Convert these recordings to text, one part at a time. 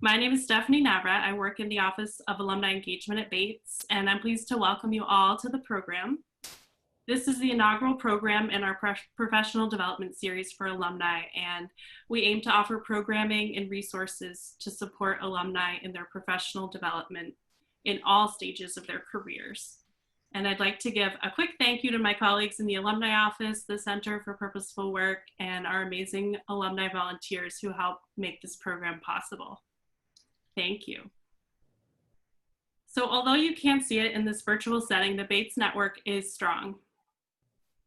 My name is Stephanie Navrat. I work in the Office of Alumni Engagement at Bates, and I'm pleased to welcome you all to the program. This is the inaugural program in our professional development series for alumni, and we aim to offer programming and resources to support alumni in their professional development in all stages of their careers. And I'd like to give a quick thank you to my colleagues in the Alumni Office, the Center for Purposeful Work, and our amazing alumni volunteers who help make this program possible. Thank you. So although you can't see it in this virtual setting, the Bates network is strong.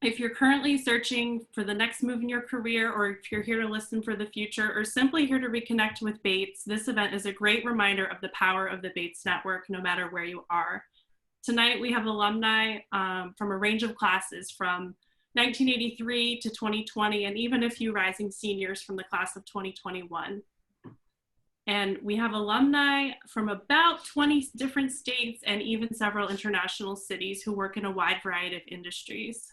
If you're currently searching for the next move in your career, or if you're here to listen for the future, or simply here to reconnect with Bates, this event is a great reminder of the power of the Bates network, no matter where you are. Tonight, we have alumni from a range of classes from 1983 to 2020, and even a few rising seniors from the class of 2021. And we have alumni from about 20 different states and even several international cities who work in a wide variety of industries.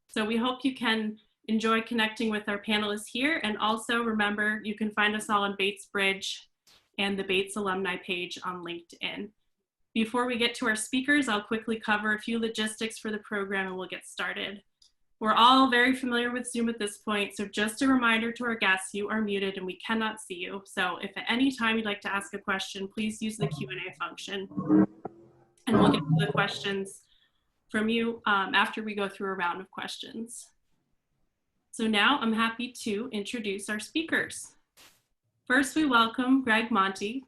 So we hope you can enjoy connecting with our panelists here. And also remember, you can find us all on Bates Bridge and the Bates alumni page on LinkedIn. Before we get to our speakers, I'll quickly cover a few logistics for the program and we'll get started. We're all very familiar with Zoom at this point, so just a reminder to our guests, you are muted and we cannot see you. So if at any time you'd like to ask a question, please use the Q&A function. And we'll get to the questions from you after we go through a round of questions. So now I'm happy to introduce our speakers. First, we welcome Greg Monty,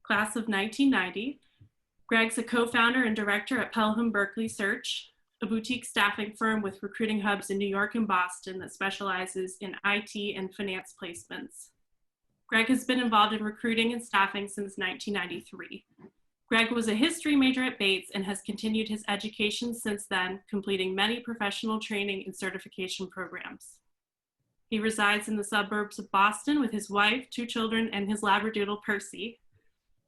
class of 1990. Greg's a co-founder and director at Pelham Berkeley Search, a boutique staffing firm with recruiting hubs in New York and Boston that specializes in IT and finance placements. Greg has been involved in recruiting and staffing since 1993. Greg was a history major at Bates and has continued his education since then, completing many professional training and certification programs. He resides in the suburbs of Boston with his wife, 2 children, and his Labradoodle Percy.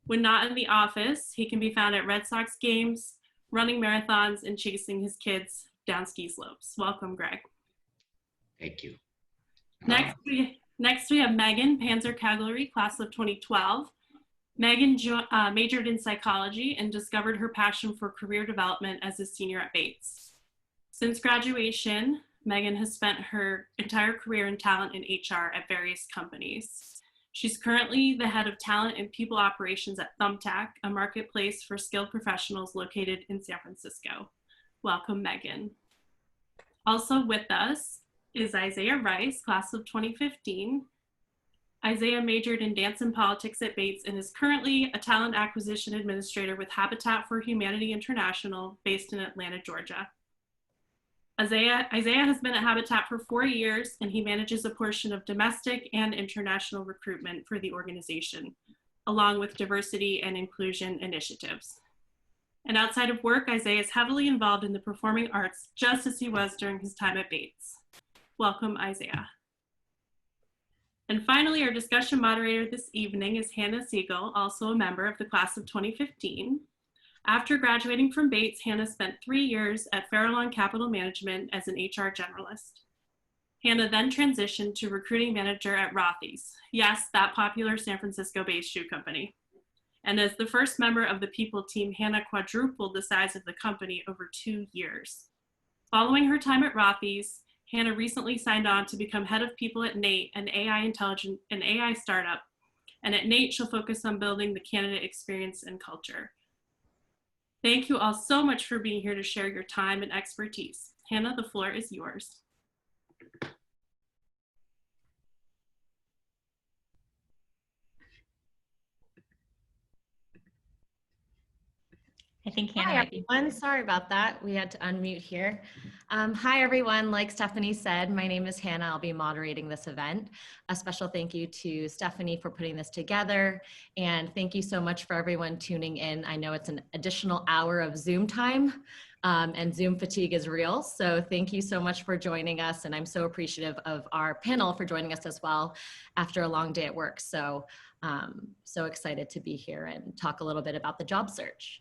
When not in the office, he can be found at Red Sox games, running marathons, and chasing his kids down ski slopes. Welcome, Greg. Thank you. Next we have Megan Panzer-Cagliari, class of 2012. Megan majored in psychology and discovered her passion for career development as a senior at Bates. Since graduation, Megan has spent her entire career in talent and HR at various companies. She's currently the head of talent and people operations at Thumbtack, a marketplace for skilled professionals located in San Francisco. Welcome, Megan. Also with us is Isaiah Rice, class of 2015. Isaiah majored in dance and politics at Bates and is currently a talent acquisition administrator with Habitat for Humanity International based in Atlanta, Georgia. Isaiah has been at Habitat for 4 years, and he manages a portion of domestic and international recruitment for the organization, along with diversity and inclusion initiatives. And outside of work, Isaiah is heavily involved in the performing arts, just as he was during his time at Bates. Welcome, Isaiah. And finally, our discussion moderator this evening is Hannah Siegel, also a member of the class of 2015. After graduating from Bates, Hannah spent 3 years at Farallon Capital Management as an HR generalist. Hannah then transitioned to recruiting manager at Rothy's. Yes, that popular San Francisco-based shoe company. And as the first member of the people team, Hannah quadrupled the size of the company over 2 years. Following her time at Rothy's, Hannah recently signed on to become head of people at Nate, an AI startup. And at Nate, she'll focus on building the candidate experience and culture. Thank you all so much for being here to share your time and expertise. Hannah, the floor is yours. I think Hannah might be. Hi everyone, sorry about that. We had to unmute here. Hi everyone, like Stephanie said, my name is Hannah. I'll be moderating this event. A special thank you to Stephanie for putting this together. And thank you so much for everyone tuning in. I know it's an additional hour of Zoom time and Zoom fatigue is real. So thank you so much for joining us. And I'm so appreciative of our panel for joining us as well after a long day at work. So, so excited to be here and talk a little bit about the job search.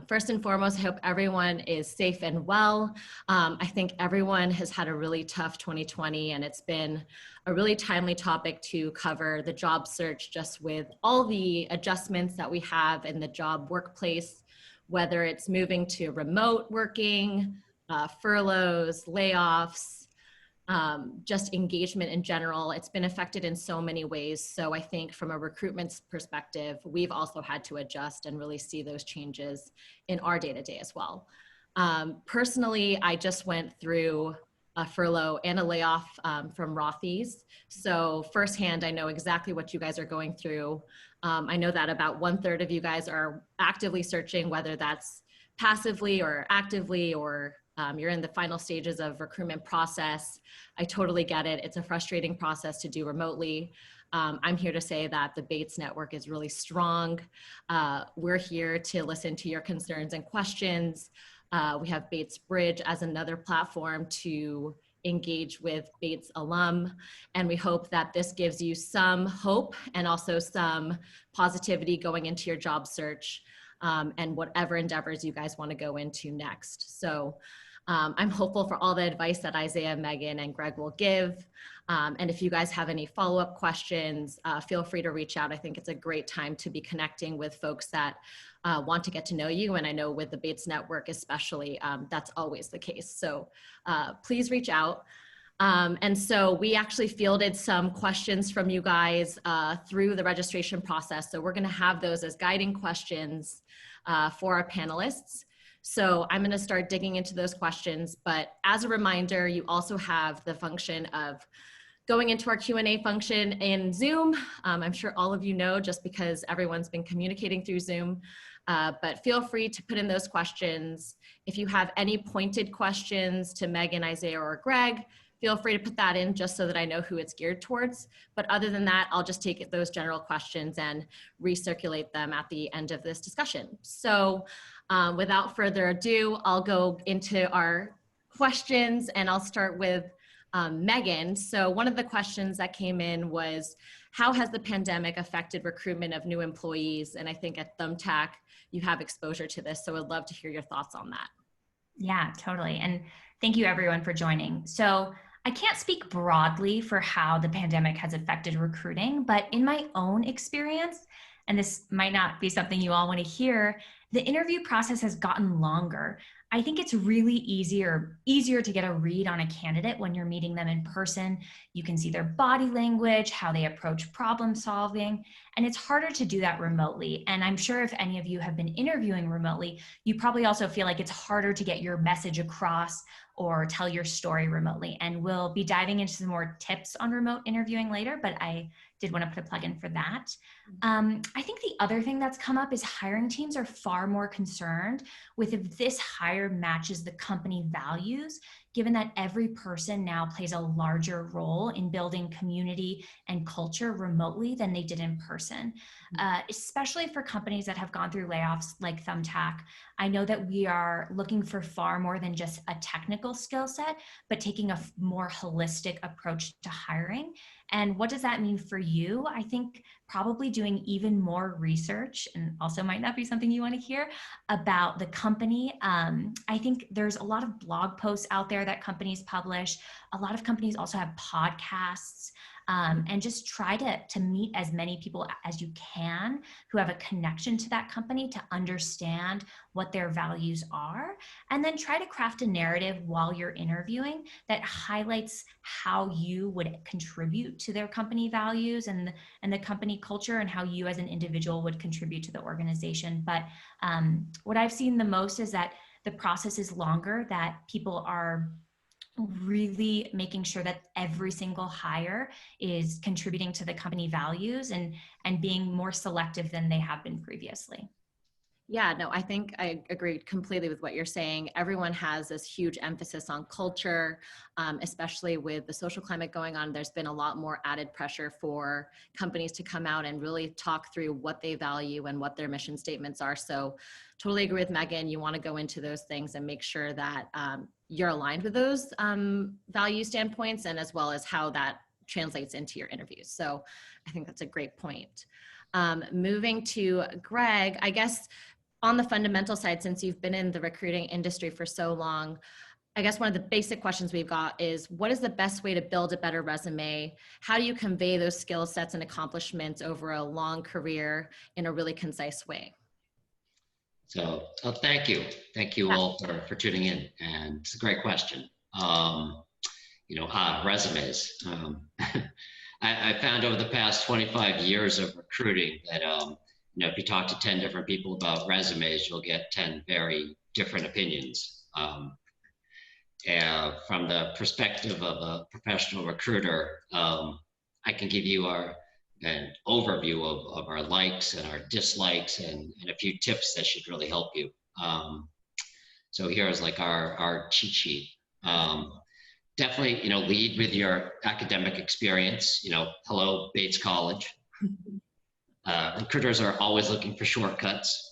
First and foremost, I hope everyone is safe and well. I think everyone has had a really tough 2020, and it's been a really timely topic to cover the job search, just with all the adjustments that we have in the job workplace, whether it's moving to remote working, furloughs, layoffs, just engagement in general. It's been affected in so many ways. So I think from a recruitment perspective, we've also had to adjust and really see those changes in our day-to-day as well. Personally, I just went through a furlough and a layoff from Rothy's. So firsthand, I know exactly what you guys are going through. I know that about 1/3 of you guys are actively searching, whether that's passively or actively, or you're in the final stages of recruitment process. I totally get it. It's a frustrating process to do remotely. I'm here to say that the Bates network is really strong. We're here to listen to your concerns and questions. We have Bates Bridge as another platform to engage with Bates alum. And we hope that this gives you some hope and also some positivity going into your job search and whatever endeavors you guys want to go into next. So I'm hopeful for all the advice that Isaiah, Megan, and Greg will give. And if you guys have any follow-up questions, feel free to reach out. I think it's a great time to be connecting with folks that want to get to know you. And I know with the Bates Network especially, that's always the case. So please reach out. And so we actually fielded some questions from you guys through the registration process. So we're going to have those as guiding questions for our panelists. So I'm going to start digging into those questions, but as a reminder, you also have the function of going into our Q&A function in Zoom. I'm sure all of you know, just because everyone's been communicating through Zoom, but feel free to put in those questions. If you have any pointed questions to Megan, Isaiah, or Greg, feel free to put that in just so that I know who it's geared towards. But other than that, I'll just take those general questions and recirculate them at the end of this discussion. So without further ado, I'll go into our questions, and I'll start with Megan. So one of the questions that came in was, how has the pandemic affected recruitment of new employees? And I think at Thumbtack, you have exposure to this. So I'd love to hear your thoughts on that. Yeah, totally. And thank you everyone for joining. So I can't speak broadly for how the pandemic has affected recruiting, but in my own experience, and this might not be something you all want to hear, the interview process has gotten longer. I think it's really easier to get a read on a candidate when you're meeting them in person. You can see their body language, how they approach problem solving, and it's harder to do that remotely. And I'm sure if any of you have been interviewing remotely, you probably also feel like it's harder to get your message across or tell your story remotely. And we'll be diving into some more tips on remote interviewing later, but I did want to put a plug in for that. I think the other thing that's come up is hiring teams are far more concerned with if this hire matches the company values, given that every person now plays a larger role in building community and culture remotely than they did in person, especially for companies that have gone through layoffs like Thumbtack. I know that we are looking for far more than just a technical skill set, but taking a more holistic approach to hiring. And what does that mean for you? I think probably doing even more research, and also might not be something you want to hear, about the company. I think there's a lot of blog posts out there that companies publish. A lot of companies also have podcasts. And just try to meet as many people as you can who have a connection to that company to understand what their values are, and then try to craft a narrative while you're interviewing that highlights how you would contribute to their company values and the company culture, and how you as an individual would contribute to the organization. But what I've seen the most is that the process is longer, that people are really making sure that every single hire is contributing to the company values and being more selective than they have been previously. Yeah, no, I think I agree completely with what you're saying. Everyone has this huge emphasis on culture, especially with the social climate going on. There's been a lot more added pressure for companies to come out and really talk through what they value and what their mission statements are. So totally agree with Megan. You want to go into those things and make sure that you're aligned with those value standpoints, and as well as how that translates into your interviews. So I think that's a great point. Moving to Greg, I guess on the fundamental side, since you've been in the recruiting industry for so long, I guess one of the basic questions we've got is, what is the best way to build a better resume? How do you convey those skill sets and accomplishments over a long career in a really concise way? So thank you. Thank you all for tuning in. And it's a great question. Resumes. I found over the past 25 years of recruiting that, if you talk to 10 different people about resumes, you'll get 10 very different opinions. And from the perspective of a professional recruiter, I can give you an overview of our likes and our dislikes and a few tips that should really help you. So here's like our cheat sheet. Definitely, lead with your academic experience. Hello, Bates College. Recruiters are always looking for shortcuts.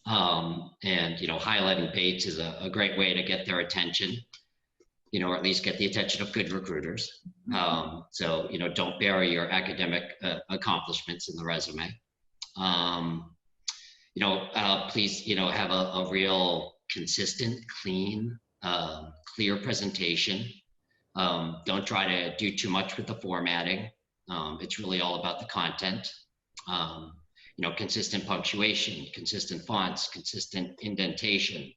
And highlighting Bates is a great way to get their attention, or at least get the attention of good recruiters. So don't bury your academic accomplishments in the resume. Please have a real consistent, clean, clear presentation. Don't try to do too much with the formatting. It's really all about the content. Consistent punctuation, consistent fonts, consistent indentation.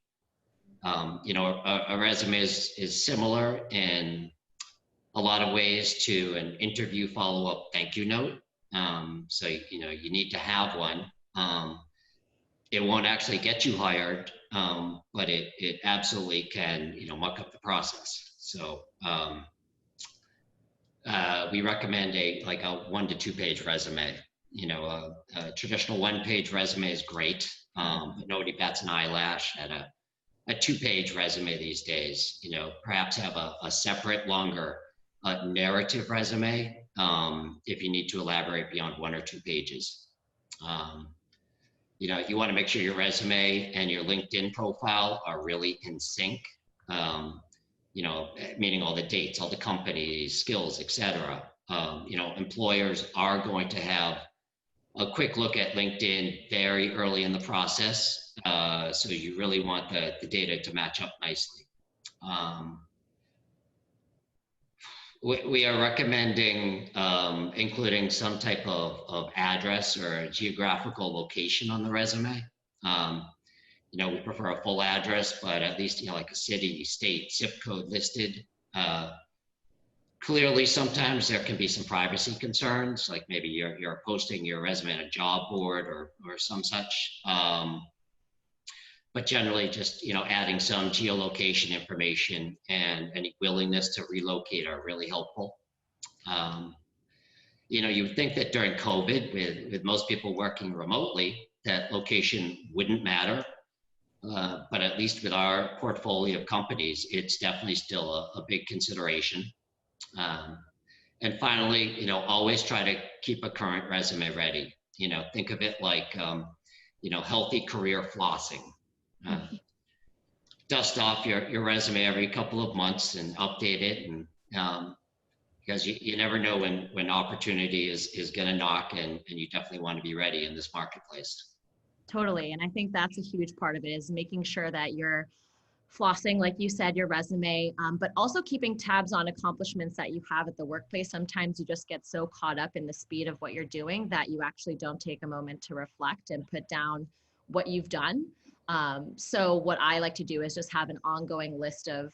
A resume is similar in a lot of ways to an interview follow-up thank you note. So, you need to have one. It won't actually get you hired, but it absolutely can, muck up the process. So we recommend a 1 to 2 page resume. A traditional 1-page resume is great, but nobody bats an eyelash at a 2-page resume these days. Perhaps have a separate, longer narrative resume if you need to elaborate beyond 1 or 2 pages. You want to make sure your resume and your LinkedIn profile are really in sync. Meaning all the dates, all the companies, skills, etc. Employers are going to have a quick look at LinkedIn very early in the process. So you really want the data to match up nicely. We are recommending including some type of address or geographical location on the resume. We prefer a full address, but at least, like a city, state, zip code listed. Clearly, sometimes there can be some privacy concerns, like maybe you're posting your resume on a job board or some such. But generally, just adding some geolocation information and any willingness to relocate are really helpful. You would think that during COVID, with most people working remotely, that location wouldn't matter. But at least with our portfolio of companies, it's definitely still a big consideration. And finally, always try to keep a current resume ready. Think of it like, healthy career flossing. Dust off your resume every couple of months and update it, and because you never know when opportunity is going to knock, and you definitely want to be ready in this marketplace. Totally. And I think that's a huge part of it, is making sure that you're flossing, like you said, your resume, but also keeping tabs on accomplishments that you have at the workplace. Sometimes you just get so caught up in the speed of what you're doing that you actually don't take a moment to reflect and put down what you've done. So what I like to do is just have an ongoing list of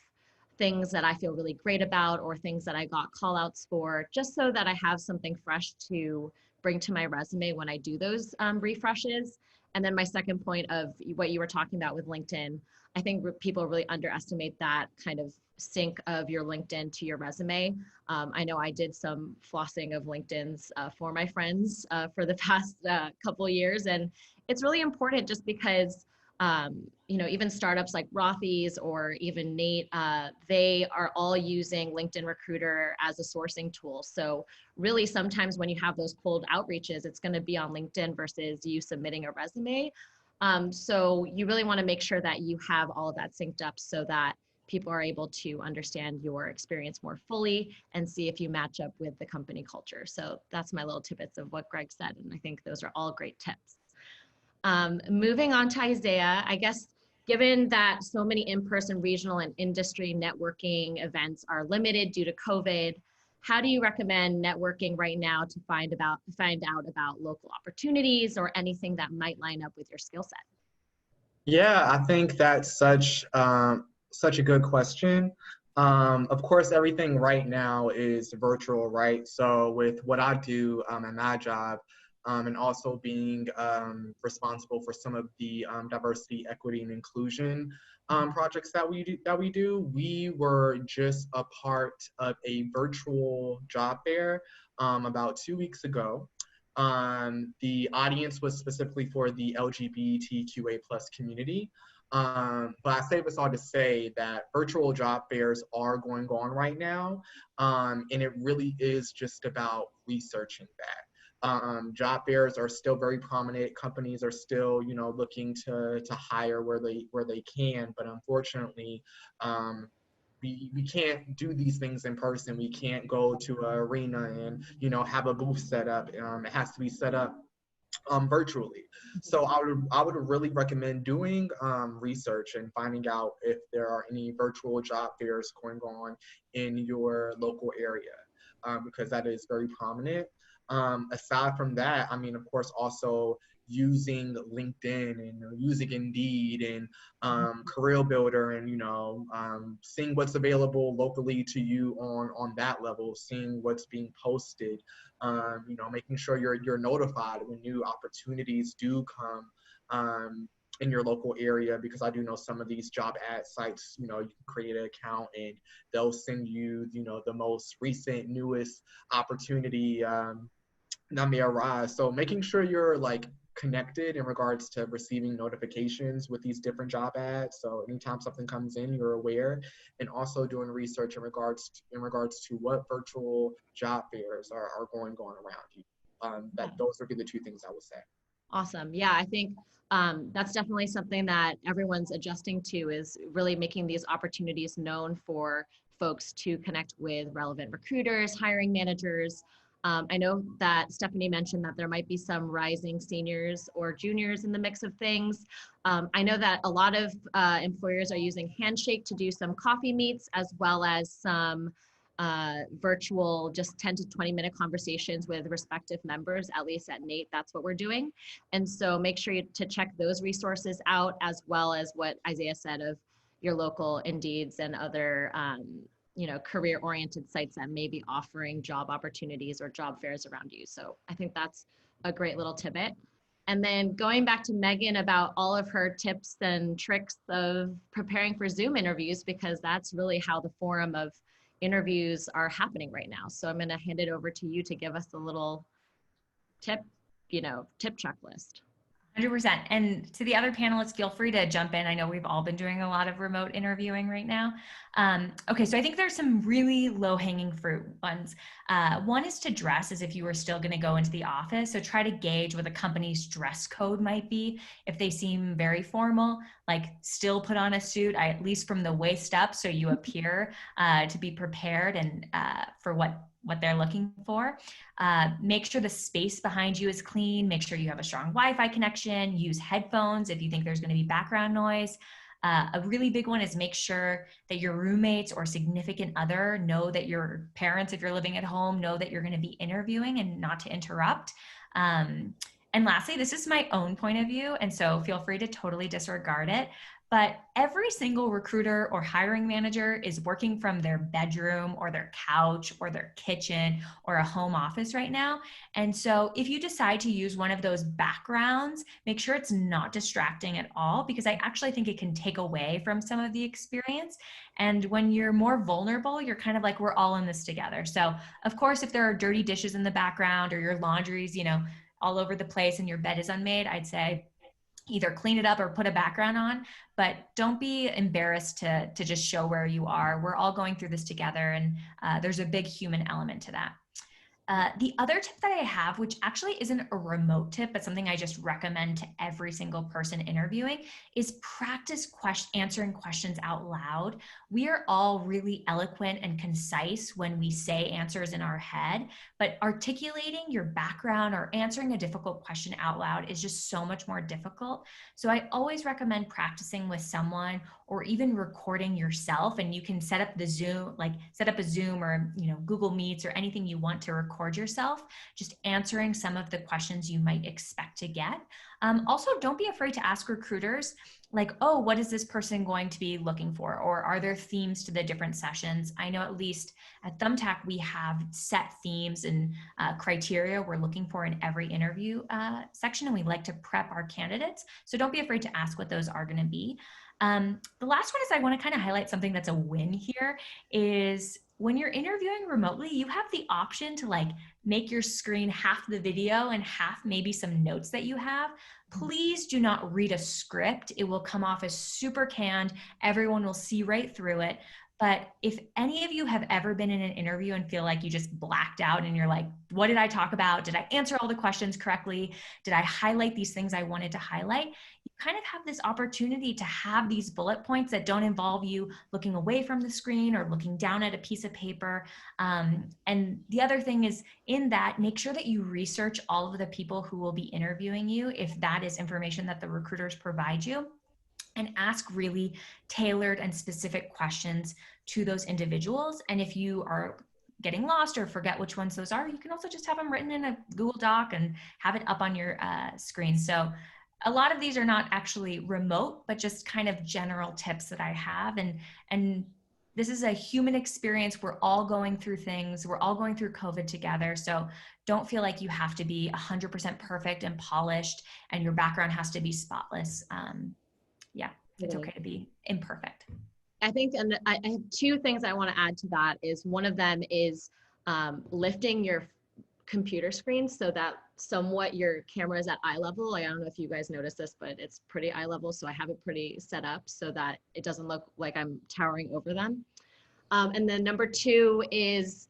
things that I feel really great about, or things that I got call outs for, just so that I have something fresh to bring to my resume when I do those refreshes. And then my second point of what you were talking about with LinkedIn, I think people really underestimate that kind of sync of your LinkedIn to your resume. I know I did some flossing of LinkedIn's for my friends for the past couple of years. And it's really important, just because even startups like Rothy's or even Nate, they are all using LinkedIn Recruiter as a sourcing tool. So really, sometimes when you have those cold outreaches, it's going to be on LinkedIn versus you submitting a resume. So you really want to make sure that you have all of that synced up, so that people are able to understand your experience more fully and see if you match up with the company culture. So that's my little tidbits of what Greg said. And I think those are all great tips. Moving on to Isaiah, I guess, given that so many in-person regional and industry networking events are limited due to COVID, how do you recommend networking right now to find out about local opportunities or anything that might line up with your skill set? Yeah, I think that's such a good question. Of course, everything right now is virtual, right? So with what I do at my job, and also being responsible for some of the diversity, equity, and inclusion projects that we do, we were just a part of a virtual job fair about 2 weeks ago. The audience was specifically for the LGBTQA plus community. But I say this all to say that virtual job fairs are going on right now. And it really is just about researching that. Job fairs are still very prominent. Companies are still, looking to hire where they can, but unfortunately, we can't do these things in person. We can't go to an arena and have a booth set up. It has to be set up virtually. So I would really recommend doing research and finding out if there are any virtual job fairs going on in your local area, because that is very prominent. Aside from that, I mean, of course, also using LinkedIn and using Indeed and Career Builder, and seeing what's available locally to you on that level, seeing what's being posted, making sure you're notified when new opportunities do come in your local area, because I do know some of these job ad sites, you can create an account and they'll send you, the most recent, newest opportunity that may arise. So making sure you're connected in regards to receiving notifications with these different job ads. So anytime something comes in, you're aware, and also doing research in regards to what virtual job fairs are going on around you. Those would be the two things I would say. Awesome. Yeah, I think that's definitely something that everyone's adjusting to, is really making these opportunities known for folks to connect with relevant recruiters, hiring managers. I know that Stephanie mentioned that there might be some rising seniors or juniors in the mix of things. I know that a lot of employers are using Handshake to do some coffee meets, as well as some virtual, just 10 to 20 minute conversations with respective members. At least at NATE, that's what we're doing. And so make sure to check those resources out, as well as what Isaiah said of your local Indeeds and other career-oriented sites that may be offering job opportunities or job fairs around you. So I think that's a great little tidbit. And then going back to Megan about all of her tips and tricks of preparing for Zoom interviews, because that's really how the forum of interviews are happening right now. So I'm going to hand it over to you to give us a little tip checklist. 100%. And to the other panelists, feel free to jump in. I know we've all been doing a lot of remote interviewing right now. Okay, so I think there's some really low-hanging fruit ones. One is to dress as if you were still going to go into the office. So try to gauge what the company's dress code might be. If they seem very formal, still put on a suit, at least from the waist up, so you appear to be prepared and for what they're looking for. Make sure the space behind you is clean. Make sure you have a strong Wi-Fi connection. Use headphones if you think there's going to be background noise. A really big one is make sure that your roommates or significant other know that your parents, if you're living at home, know that you're going to be interviewing and not to interrupt. And lastly, this is my own point of view, and so feel free to totally disregard it. But every single recruiter or hiring manager is working from their bedroom or their couch or their kitchen or a home office right now. And so if you decide to use one of those backgrounds, make sure it's not distracting at all, because I actually think it can take away from some of the experience. And when you're more vulnerable, you're kind of like, we're all in this together. So of course, if there are dirty dishes in the background or your laundry's, all over the place and your bed is unmade, I'd say either clean it up or put a background on, but don't be embarrassed to just show where you are. We're all going through this together, and there's a big human element to that. The other tip that I have, which actually isn't a remote tip, but something I just recommend to every single person interviewing, is practice answering questions out loud. We are all really eloquent and concise when we say answers in our head, but articulating your background or answering a difficult question out loud is just so much more difficult. So I always recommend practicing with someone or even recording yourself, and you can set up a Zoom or Google Meets or anything you want to record yourself, just answering some of the questions you might expect to get. Also, don't be afraid to ask recruiters like, oh, what is this person going to be looking for? Or are there themes to the different sessions? I know at least at Thumbtack, we have set themes and criteria we're looking for in every interview section, and we like to prep our candidates. So don't be afraid to ask what those are going to be. The last one is I want to kind of highlight something that's a win here is when you're interviewing remotely, you have the option to make your screen half the video and half maybe some notes that you have. Please do not read a script. It will come off as super canned. Everyone will see right through it. But if any of you have ever been in an interview and feel like you just blacked out and you're like, what did I talk about? Did I answer all the questions correctly? Did I highlight these things I wanted to highlight? You kind of have this opportunity to have these bullet points that don't involve you looking away from the screen or looking down at a piece of paper. And the other thing is in that, make sure that you research all of the people who will be interviewing you if that is information that the recruiters provide you, and ask really tailored and specific questions to those individuals. And if you are getting lost or forget which ones those are, you can also just have them written in a Google Doc and have it up on your screen. So a lot of these are not actually remote, but just kind of general tips that I have. And this is a human experience. We're all going through things. We're all going through COVID together. So don't feel like you have to be 100% perfect and polished and your background has to be spotless. Yeah, it's okay to be imperfect. I think, and I have two things I want to add to that. Is one of them is lifting your computer screen so that somewhat your camera is at eye level. I don't know if you guys noticed this, but it's pretty eye level. So I have it pretty set up so that it doesn't look like I'm towering over them. And then number two is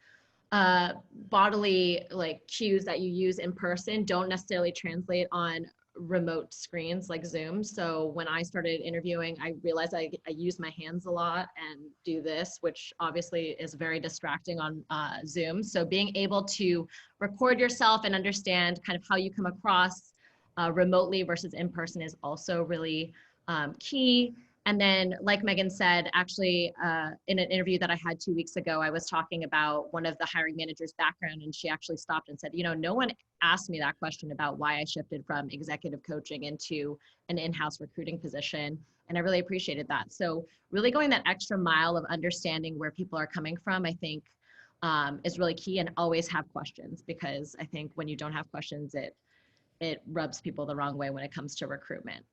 bodily cues that you use in person don't necessarily translate on remote screens like Zoom. So when I started interviewing, I realized I use my hands a lot and do this, which obviously is very distracting on Zoom. So being able to record yourself and understand kind of how you come across remotely versus in person is also really key. And then, like Megan said, actually, in an interview that I had 2 weeks ago, I was talking about one of the hiring managers' background, and she actually stopped and said, no one asked me that question about why I shifted from executive coaching into an in-house recruiting position. And I really appreciated that. So really going that extra mile of understanding where people are coming from, I think is really key, and always have questions, because I think when you don't have questions, it rubs people the wrong way when it comes to recruitment.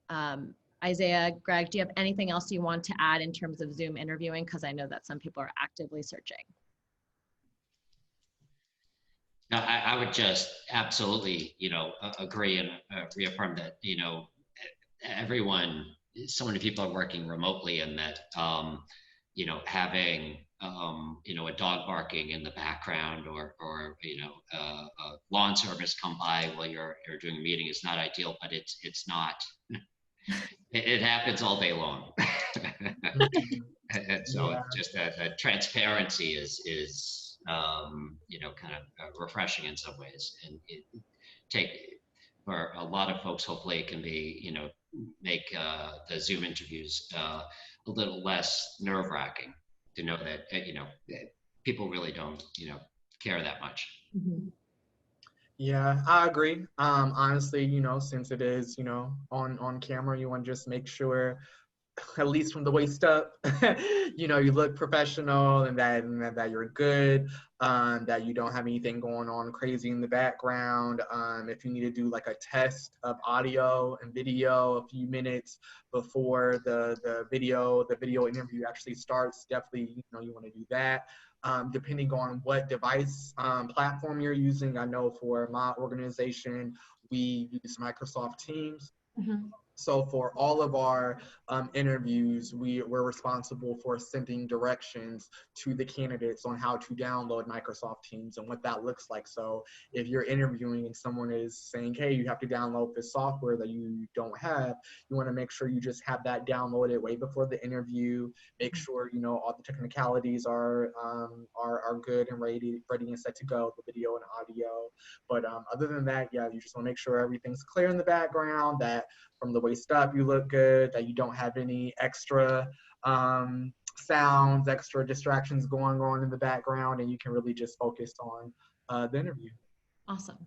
Isaiah, Greg, do you have anything else you want to add in terms of Zoom interviewing? Because I know that some people are actively searching. No, I would just absolutely, agree and reaffirm that, everyone, so many people are working remotely, and that, having, a dog barking in the background or a lawn service come by while you're doing a meeting is not ideal, but it's not. It happens all day long. And so just that transparency is kind of refreshing in some ways. And for a lot of folks, hopefully it can be, make the Zoom interviews a little less nerve-wracking to know that, people really don't, care that much. Mm-hmm. Yeah, I agree. Honestly, since it is, on camera, you want to just make sure, at least from the waist up, you look professional, and that you're good, that you don't have anything going on crazy in the background. If you need to do like a test of audio and video a few minutes before the video interview actually starts, definitely, you want to do that. Depending on what device platform you're using. I know for my organization, we use Microsoft Teams. Mm-hmm. So for all of our interviews, we're responsible for sending directions to the candidates on how to download Microsoft Teams and what that looks like. So if you're interviewing and someone is saying, hey, you have to download this software that you don't have, you want to make sure you just have that downloaded way before the interview. Make sure, you know, all the technicalities are good and ready and set to go, the video and audio. But other than that, yeah, you just want to make sure everything's clear in the background, that from the waist up you look good, that you don't have any extra sounds, extra distractions going on in the background, and you can really just focus on the interview. Awesome.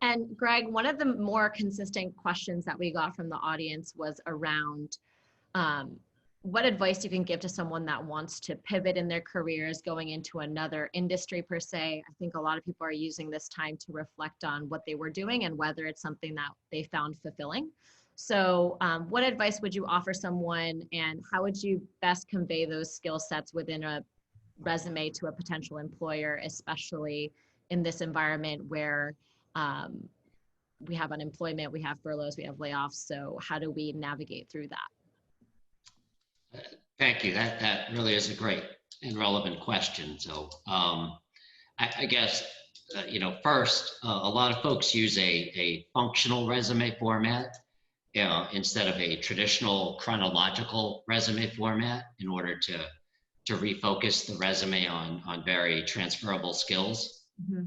And Greg, one of the more consistent questions that we got from the audience was around what advice you can give to someone that wants to pivot in their careers, going into another industry per se. I think a lot of people are using this time to reflect on what they were doing and whether it's something that they found fulfilling. So what advice would you offer someone, and how would you best convey those skill sets within a resume to a potential employer, especially in this environment where we have unemployment, we have furloughs, we have layoffs? So how do we navigate through that? Thank you. That really is a great and relevant question. So I guess, you know, first, a lot of folks use a functional resume format instead of a traditional chronological resume format in order to refocus the resume on very transferable skills. Mm-hmm.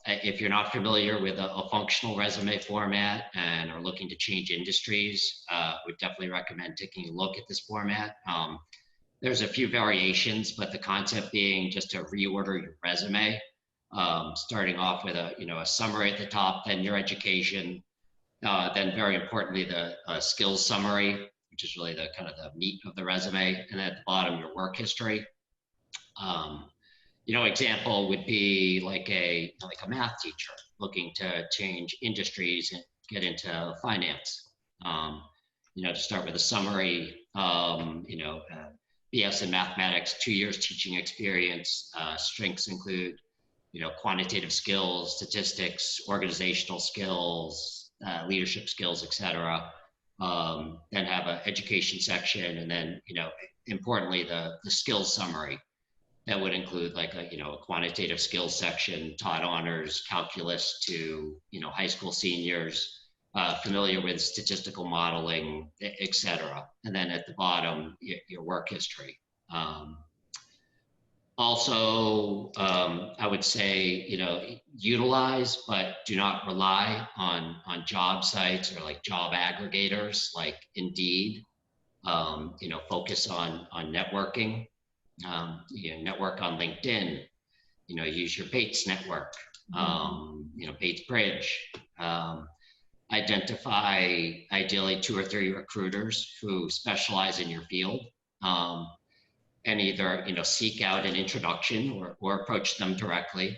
If you're not familiar with a functional resume format and are looking to change industries, would definitely recommend taking a look at this format. There's a few variations, but the concept being just to reorder your resume, starting off with a summary at the top, then your education, then very importantly, the skills summary, which is really the kind of the meat of the resume, and at the bottom, your work history. Example would be like a math teacher looking to change industries and get into finance. To start with a summary, BS in mathematics, 2 years teaching experience. Strengths include, quantitative skills, statistics, organizational skills, leadership skills, etc. Then have an education section, and then, importantly, the skills summary. That would include like a quantitative skills section, taught honors, calculus to, high school seniors, familiar with statistical modeling, etc. And then at the bottom, your work history. Also, I would say, utilize, but do not rely on job sites or like job aggregators like Indeed. Focus on networking. Network on LinkedIn, use your Bates network, Bates Bridge. Identify ideally 2 or 3 recruiters who specialize in your field, and either, seek out an introduction or approach them directly.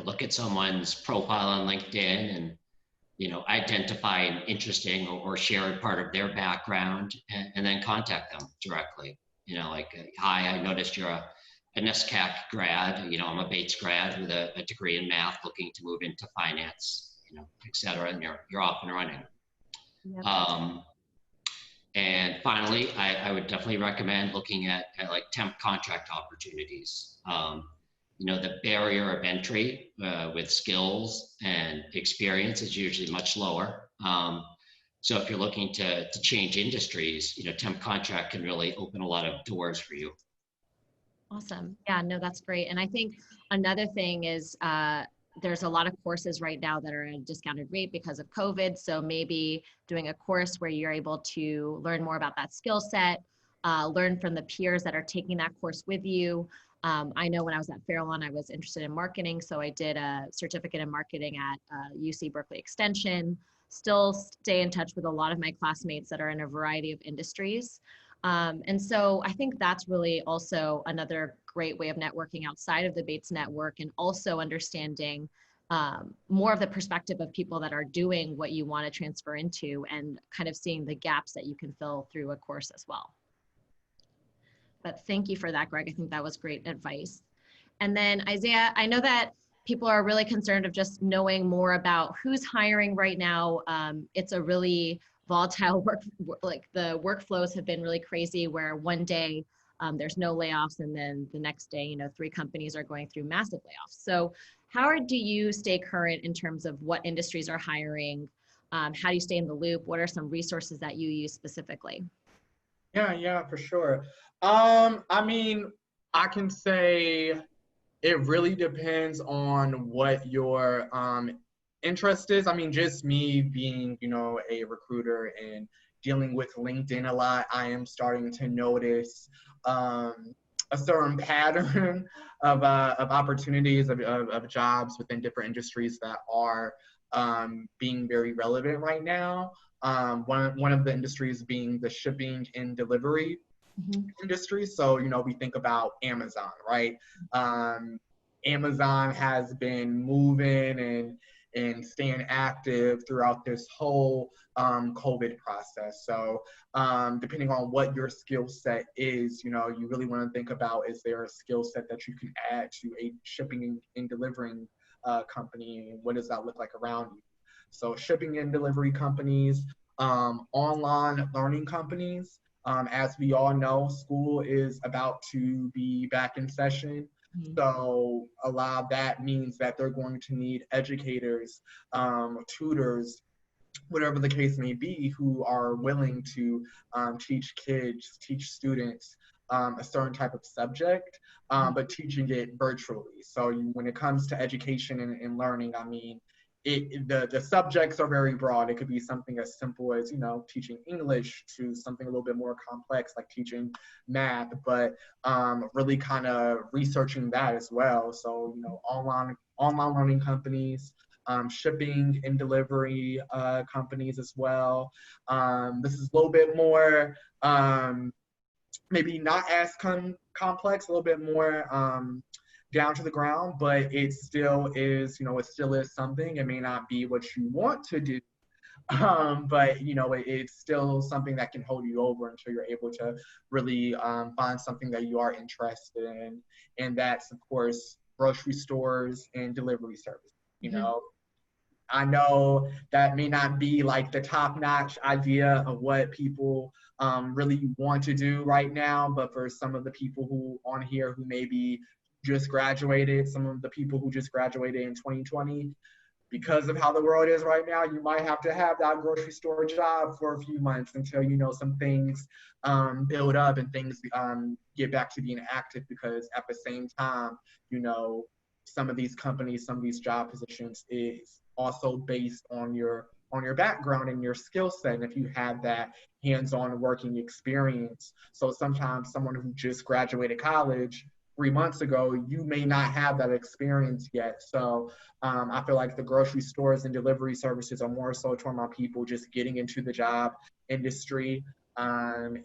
Look at someone's profile on LinkedIn and, identify an interesting or shared part of their background, and then contact them directly. Hi, I noticed you're a NSCAC grad, I'm a Bates grad with a degree in math looking to move into finance, et cetera, and you're off and running. Yep. And finally, I would definitely recommend looking at like temp contract opportunities. The barrier of entry with skills and experience is usually much lower. So if you're looking to change industries, temp contract can really open a lot of doors for you. Awesome. Yeah, no, that's great. And I think another thing is there's a lot of courses right now that are at a discounted rate because of COVID. So maybe doing a course where you're able to learn more about that skill set, learn from the peers that are taking that course with you. I know when I was at Fairlawn, I was interested in marketing. So I did a certificate in marketing at UC Berkeley Extension. Still stay in touch with a lot of my classmates that are in a variety of industries. And so I think that's really also another great way of networking outside of the Bates network, and also understanding more of the perspective of people that are doing what you want to transfer into, and kind of seeing the gaps that you can fill through a course as well. But thank you for that, Greg. I think that was great advice. And then Isaiah, I know that people are really concerned of just knowing more about who's hiring right now. It's a really volatile like the workflows have been really crazy where one day there's no layoffs and then the next day, 3 companies are going through massive layoffs. So how do you stay current in terms of what industries are hiring? How do you stay in the loop? What are some resources that you use specifically? Yeah, for sure. I mean, I can say it really depends on what your interest is. I mean, just me being, a recruiter and dealing with LinkedIn a lot, I am starting to notice a certain pattern of opportunities of jobs within different industries that are being very relevant right now. One of the industries being the shipping and delivery industry. So, we think about Amazon, right? Amazon has been moving and staying active throughout this whole COVID process. So depending on what your skill set is, you really want to think about, is there a skill set that you can add to a shipping and delivering company? And what does that look like around you? So shipping and delivery companies, online learning companies. As we all know, school is about to be back in session. So a lot of that means that they're going to need educators, tutors, whatever the case may be, who are willing to teach kids, teach students a certain type of subject, but teaching it virtually. So when it comes to education and learning, I mean, the subjects are very broad. It could be something as simple as, teaching English to something a little bit more complex, like teaching math, but really kind of researching that as well. So, online learning companies, shipping and delivery companies as well. This is a little bit more, maybe not as complex, a little bit more down to the ground, but it still is, it still is something. It may not be what you want to do, but it's still something that can hold you over until you're able to really find something that you are interested in, and that's of course grocery stores and delivery service. I know that may not be like the top-notch idea of what people really want to do right now, but for some of the people who on here who maybe just graduated, some of the people who just graduated in 2020, because of how the world is right now, you might have to have that grocery store job for a few months until, some things build up and things get back to being active, because at the same time, some of these companies, some of these job positions is also based on your background and your skill set, and if you have that hands-on working experience. So sometimes someone who just graduated college 3 months ago, you may not have that experience yet. So I feel like the grocery stores and delivery services are more so talking about people just getting into the job industry. And,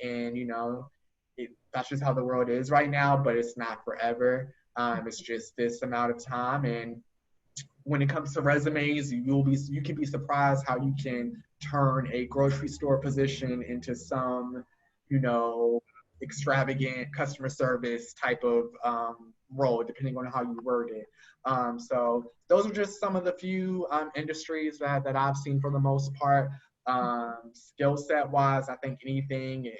that's just how the world is right now, but it's not forever. It's just this amount of time. And when it comes to resumes, you can be surprised how you can turn a grocery store position into some, extravagant customer service type of role, depending on how you word it. So those are just some of the few industries that I've seen for the most part. Skill set wise, I think anything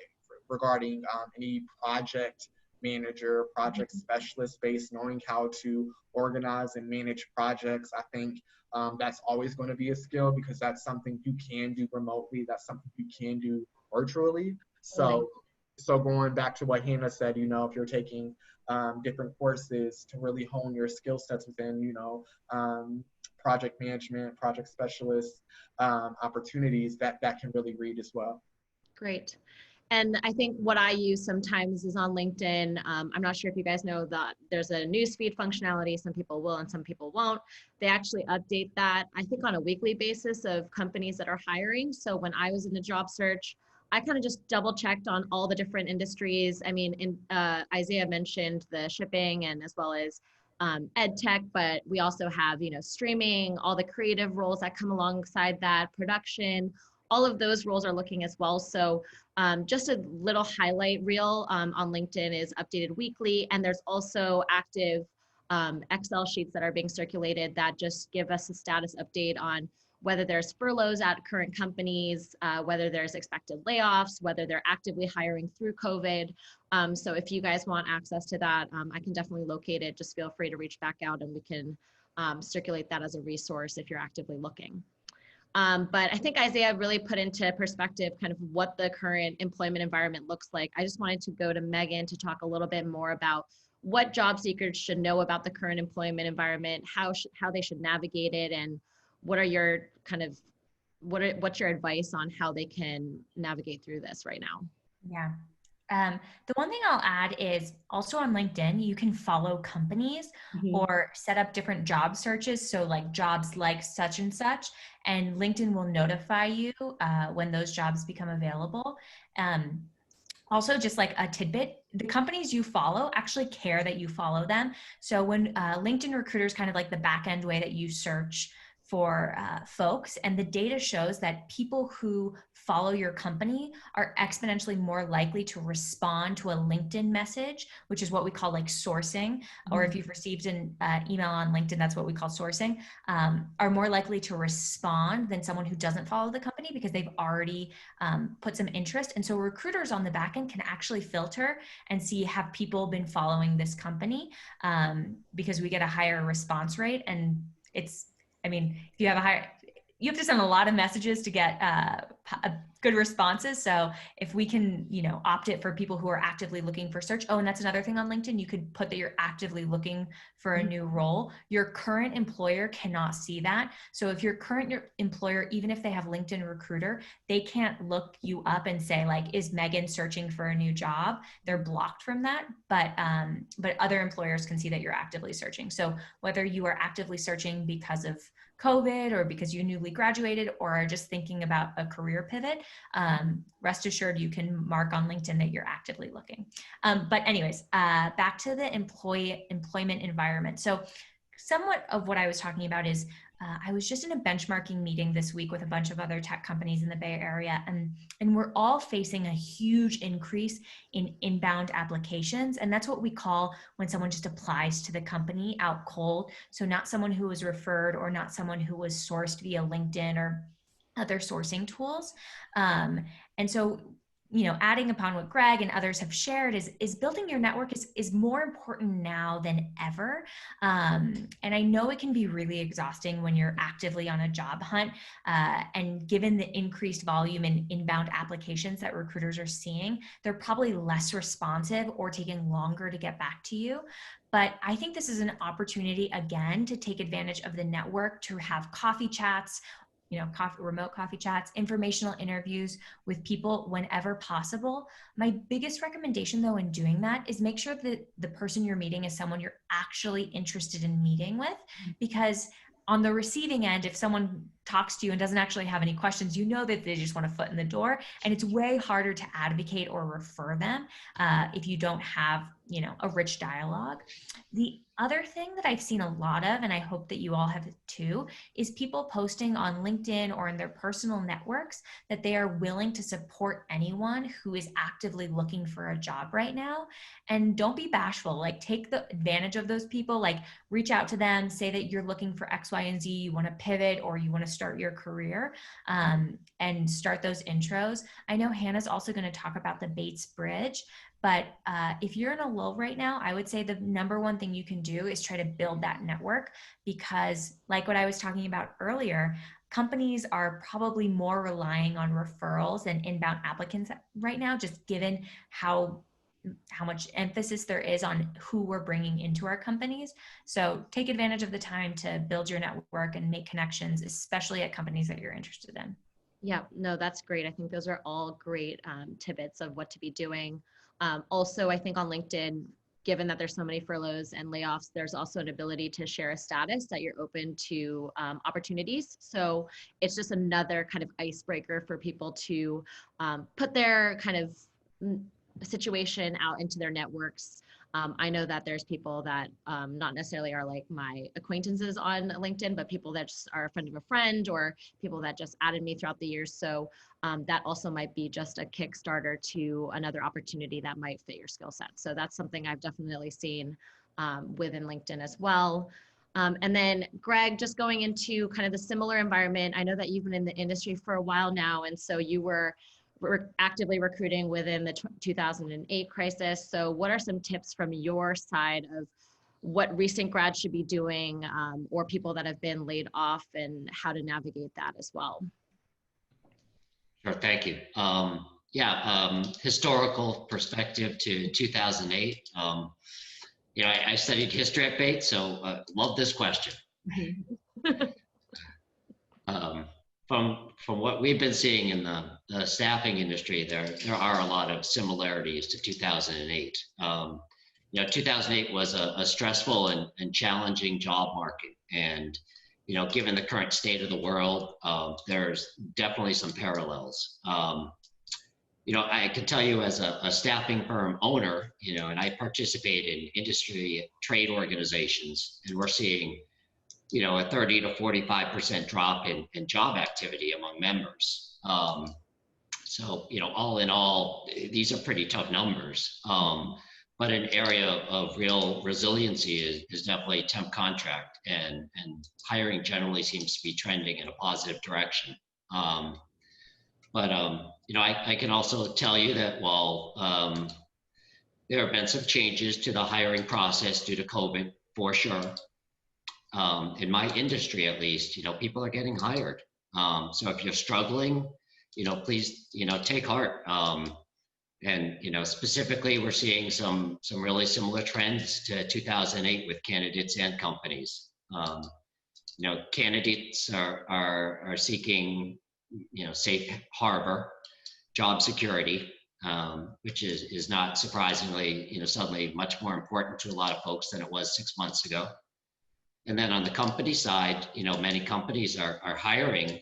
regarding any project manager, project specialist based, knowing how to organize and manage projects, I think that's always going to be a skill, because that's something you can do remotely. That's something you can do virtually. So going back to what Hannah said, if you're taking different courses to really hone your skill sets within, project management, project specialist opportunities, that can really read as well. Great. And I think what I use sometimes is on LinkedIn. I'm not sure if you guys know that there's a newsfeed functionality. Some people will and some people won't. They actually update that, I think, on a weekly basis of companies that are hiring. So when I was in the job search, I kind of just double checked on all the different industries. I mean, Isaiah mentioned the shipping and as well as ed tech, but we also have, streaming, all the creative roles that come alongside that, production, all of those roles are looking as well. So just a little highlight reel on LinkedIn is updated weekly, and there's also active Excel sheets that are being circulated that just give us a status update on whether there's furloughs at current companies, whether there's expected layoffs, whether they're actively hiring through COVID. So if you guys want access to that, I can definitely locate it. Just feel free to reach back out and we can circulate that as a resource if you're actively looking. But I think Isaiah really put into perspective kind of what the current employment environment looks like. I just wanted to go to Megan to talk a little bit more about what job seekers should know about the current employment environment, how they should navigate it, and what are your kind of, what's your advice on how they can navigate through this right now? Yeah. The one thing I'll add is also on LinkedIn, you can follow companies or set up different job searches. So like jobs like such and such, and LinkedIn will notify you when those jobs become available. Also, just like a tidbit, the companies you follow actually care that you follow them. So when LinkedIn Recruiter is kind of like the back end way that you search for folks, and the data shows that people who follow your company are exponentially more likely to respond to a LinkedIn message, which is what we call like sourcing, or if you've received an email on LinkedIn, that's what we call sourcing, are more likely to respond than someone who doesn't follow the company because they've already put some interest. And so recruiters on the back end can actually filter and see, have people been following this company, because we get a higher response rate. And I mean, if you have you have to send a lot of messages to get good responses. So if we can, opt it for people who are actively looking for search. Oh, and that's another thing on LinkedIn. You could put that you're actively looking for a new role. Your current employer cannot see that. So if your current employer, even if they have LinkedIn Recruiter, they can't look you up and say like, is Megan searching for a new job? They're blocked from that. But other employers can see that you're actively searching. So whether you are actively searching because of COVID or because you newly graduated or are just thinking about a career pivot, rest assured you can mark on LinkedIn that you're actively looking. But anyways, back to the employment environment. So somewhat of what I was talking about is I was just in a benchmarking meeting this week with a bunch of other tech companies in the Bay Area, and we're all facing a huge increase in inbound applications. And that's what we call when someone just applies to the company out cold. So not someone who was referred or not someone who was sourced via LinkedIn or other sourcing tools. And so, adding upon what Greg and others have shared is building your network is more important now than ever. And I know it can be really exhausting when you're actively on a job hunt. And given the increased volume in inbound applications that recruiters are seeing, they're probably less responsive or taking longer to get back to you. But I think this is an opportunity, again, to take advantage of the network, to have coffee chats, remote coffee chats, informational interviews with people whenever possible. My biggest recommendation, though, in doing that is make sure that the person you're meeting is someone you're actually interested in meeting with, because on the receiving end, if someone talks to you and doesn't actually have any questions, that they just want a foot in the door, and it's way harder to advocate or refer them if you don't have, a rich dialogue. The other thing that I've seen a lot of, and I hope that you all have too, is people posting on LinkedIn or in their personal networks that they are willing to support anyone who is actively looking for a job right now. And don't be bashful, like take the advantage of those people, like reach out to them, say that you're looking for X, Y, and Z, you want to pivot or you want to start your career, and start those intros. I know Hannah's also going to talk about the Bates Bridge. But if you're in a lull right now, I would say the number one thing you can do is try to build that network, because like what I was talking about earlier, companies are probably more relying on referrals than inbound applicants right now, just given how much emphasis there is on who we're bringing into our companies. So take advantage of the time to build your network and make connections, especially at companies that you're interested in. Yeah, no, that's great. I think those are all great tidbits of what to be doing. Also, I think on LinkedIn, given that there's so many furloughs and layoffs, there's also an ability to share a status that you're open to opportunities. So it's just another kind of icebreaker for people to put their kind of situation out into their networks. I know that there's people that not necessarily are like my acquaintances on LinkedIn, but people that just are a friend of a friend or people that just added me throughout the years. So that also might be just a Kickstarter to another opportunity that might fit your skill set. So that's something I've definitely seen within LinkedIn as well. And then Greg, just going into kind of the similar environment, I know that you've been in the industry for a while now, and so you were actively recruiting within the 2008 crisis. So what are some tips from your side of what recent grads should be doing, or people that have been laid off, and how to navigate that as well? Sure, thank you. Historical perspective to 2008. I studied history at Bates, so love this question. From what we've been seeing in the staffing industry, there are a lot of similarities to 2008. 2008 was a stressful and challenging job market, and given the current state of the world, there's definitely some parallels. I can tell you as a staffing firm owner, and I participate in industry trade organizations, and we're seeing, a 30 to 45% drop in job activity among members. So, all in all, these are pretty tough numbers. But an area of real resiliency is definitely temp contract, and hiring generally seems to be trending in a positive direction. I can also tell you that while there have been some changes to the hiring process due to COVID, for sure, in my industry at least, people are getting hired. So if you're struggling, please, take heart. And specifically, we're seeing some really similar trends to 2008 with candidates and companies. Candidates are seeking, safe harbor, job security, which is not surprisingly, suddenly much more important to a lot of folks than it was 6 months ago. And then on the company side, many companies are hiring,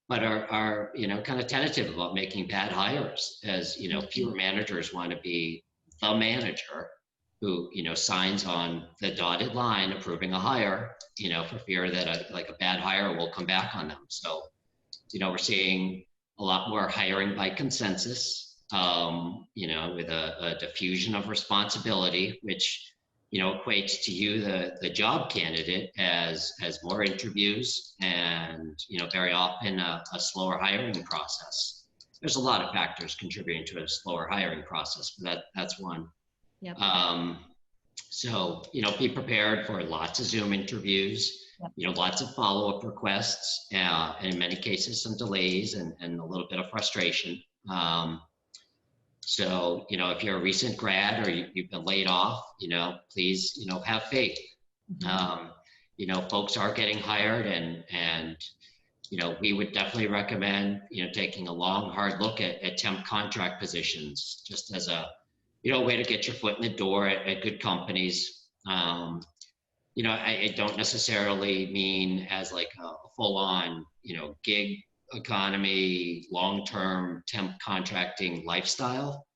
but are kind of tentative about making bad hires, as fewer managers want to be the manager who signs on the dotted line approving a hire, for fear that a bad hire will come back on them. So we're seeing a lot more hiring by consensus, with a diffusion of responsibility, which equates to you, the job candidate, as more interviews and very often a slower hiring process. There's a lot of factors contributing to a slower hiring process, but that's one. Yep. So be prepared for lots of Zoom interviews. Yep. Lots of follow-up requests, and in many cases some delays and a little bit of frustration. So, if you're a recent grad or you've been laid off, please, have faith. Folks are getting hired, and we would definitely recommend, taking a long, hard look at temp contract positions, just as a, way to get your foot in the door at good companies. I don't necessarily mean as like a full-on, gig economy, long-term temp contracting lifestyle,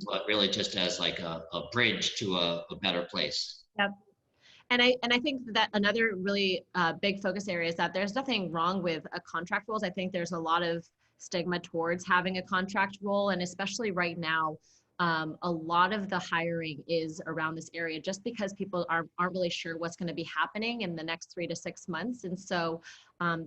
but really just as like a bridge to a better place. Yep. And I think that another really big focus area is that there's nothing wrong with a contract roles. I think there's a lot of stigma towards having a contract role, and especially right now, a lot of the hiring is around this area just because people aren't really sure what's going to be happening in the next 3 to 6 months. And so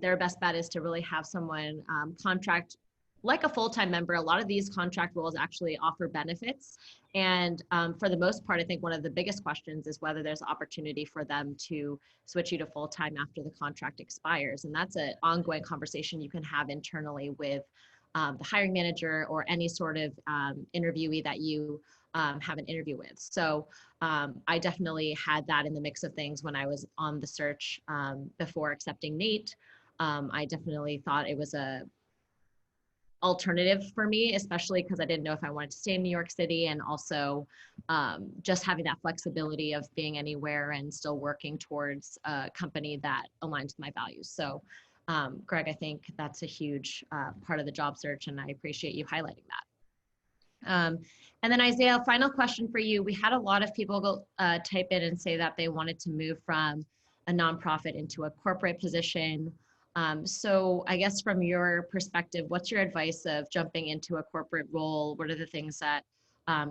their best bet is to really have someone contract like a full-time member. A lot of these contract roles actually offer benefits. And for the most part, I think one of the biggest questions is whether there's opportunity for them to switch you to full-time after the contract expires. And that's an ongoing conversation you can have internally with the hiring manager or any sort of interviewee that you have an interview with. So I definitely had that in the mix of things when I was on the search before accepting NATE. I definitely thought it was a alternative for me, especially because I didn't know if I wanted to stay in New York City, and also just having that flexibility of being anywhere and still working towards a company that aligns with my values. So Greg, I think that's a huge part of the job search, and I appreciate you highlighting that. And then Isaiah, final question for you. We had a lot of people go type in and say that they wanted to move from a nonprofit into a corporate position. So I guess from your perspective, what's your advice of jumping into a corporate role? What are the things that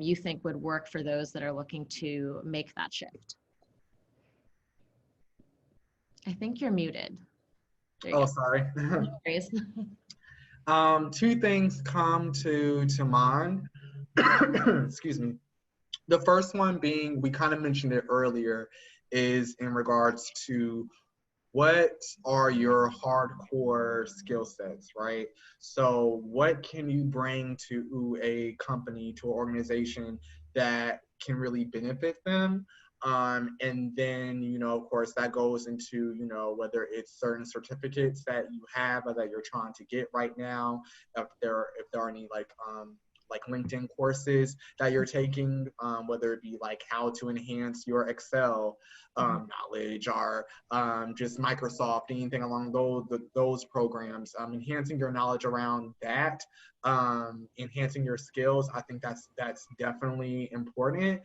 you think would work for those that are looking to make that shift? I think you're muted. There you Oh, go. sorry. No worries. Two things come to mind. Excuse me. The first one being, we kind of mentioned it earlier, is in regards to what are your hardcore skill sets, right? So what can you bring to a company, to an organization that can really benefit them? And then, of course, that goes into, whether it's certain certificates that you have or that you're trying to get right now, if there are any like LinkedIn courses that you're taking, whether it be like how to enhance your Excel knowledge, or just Microsoft, anything along those programs, enhancing your knowledge around that, enhancing your skills. I think that's definitely important.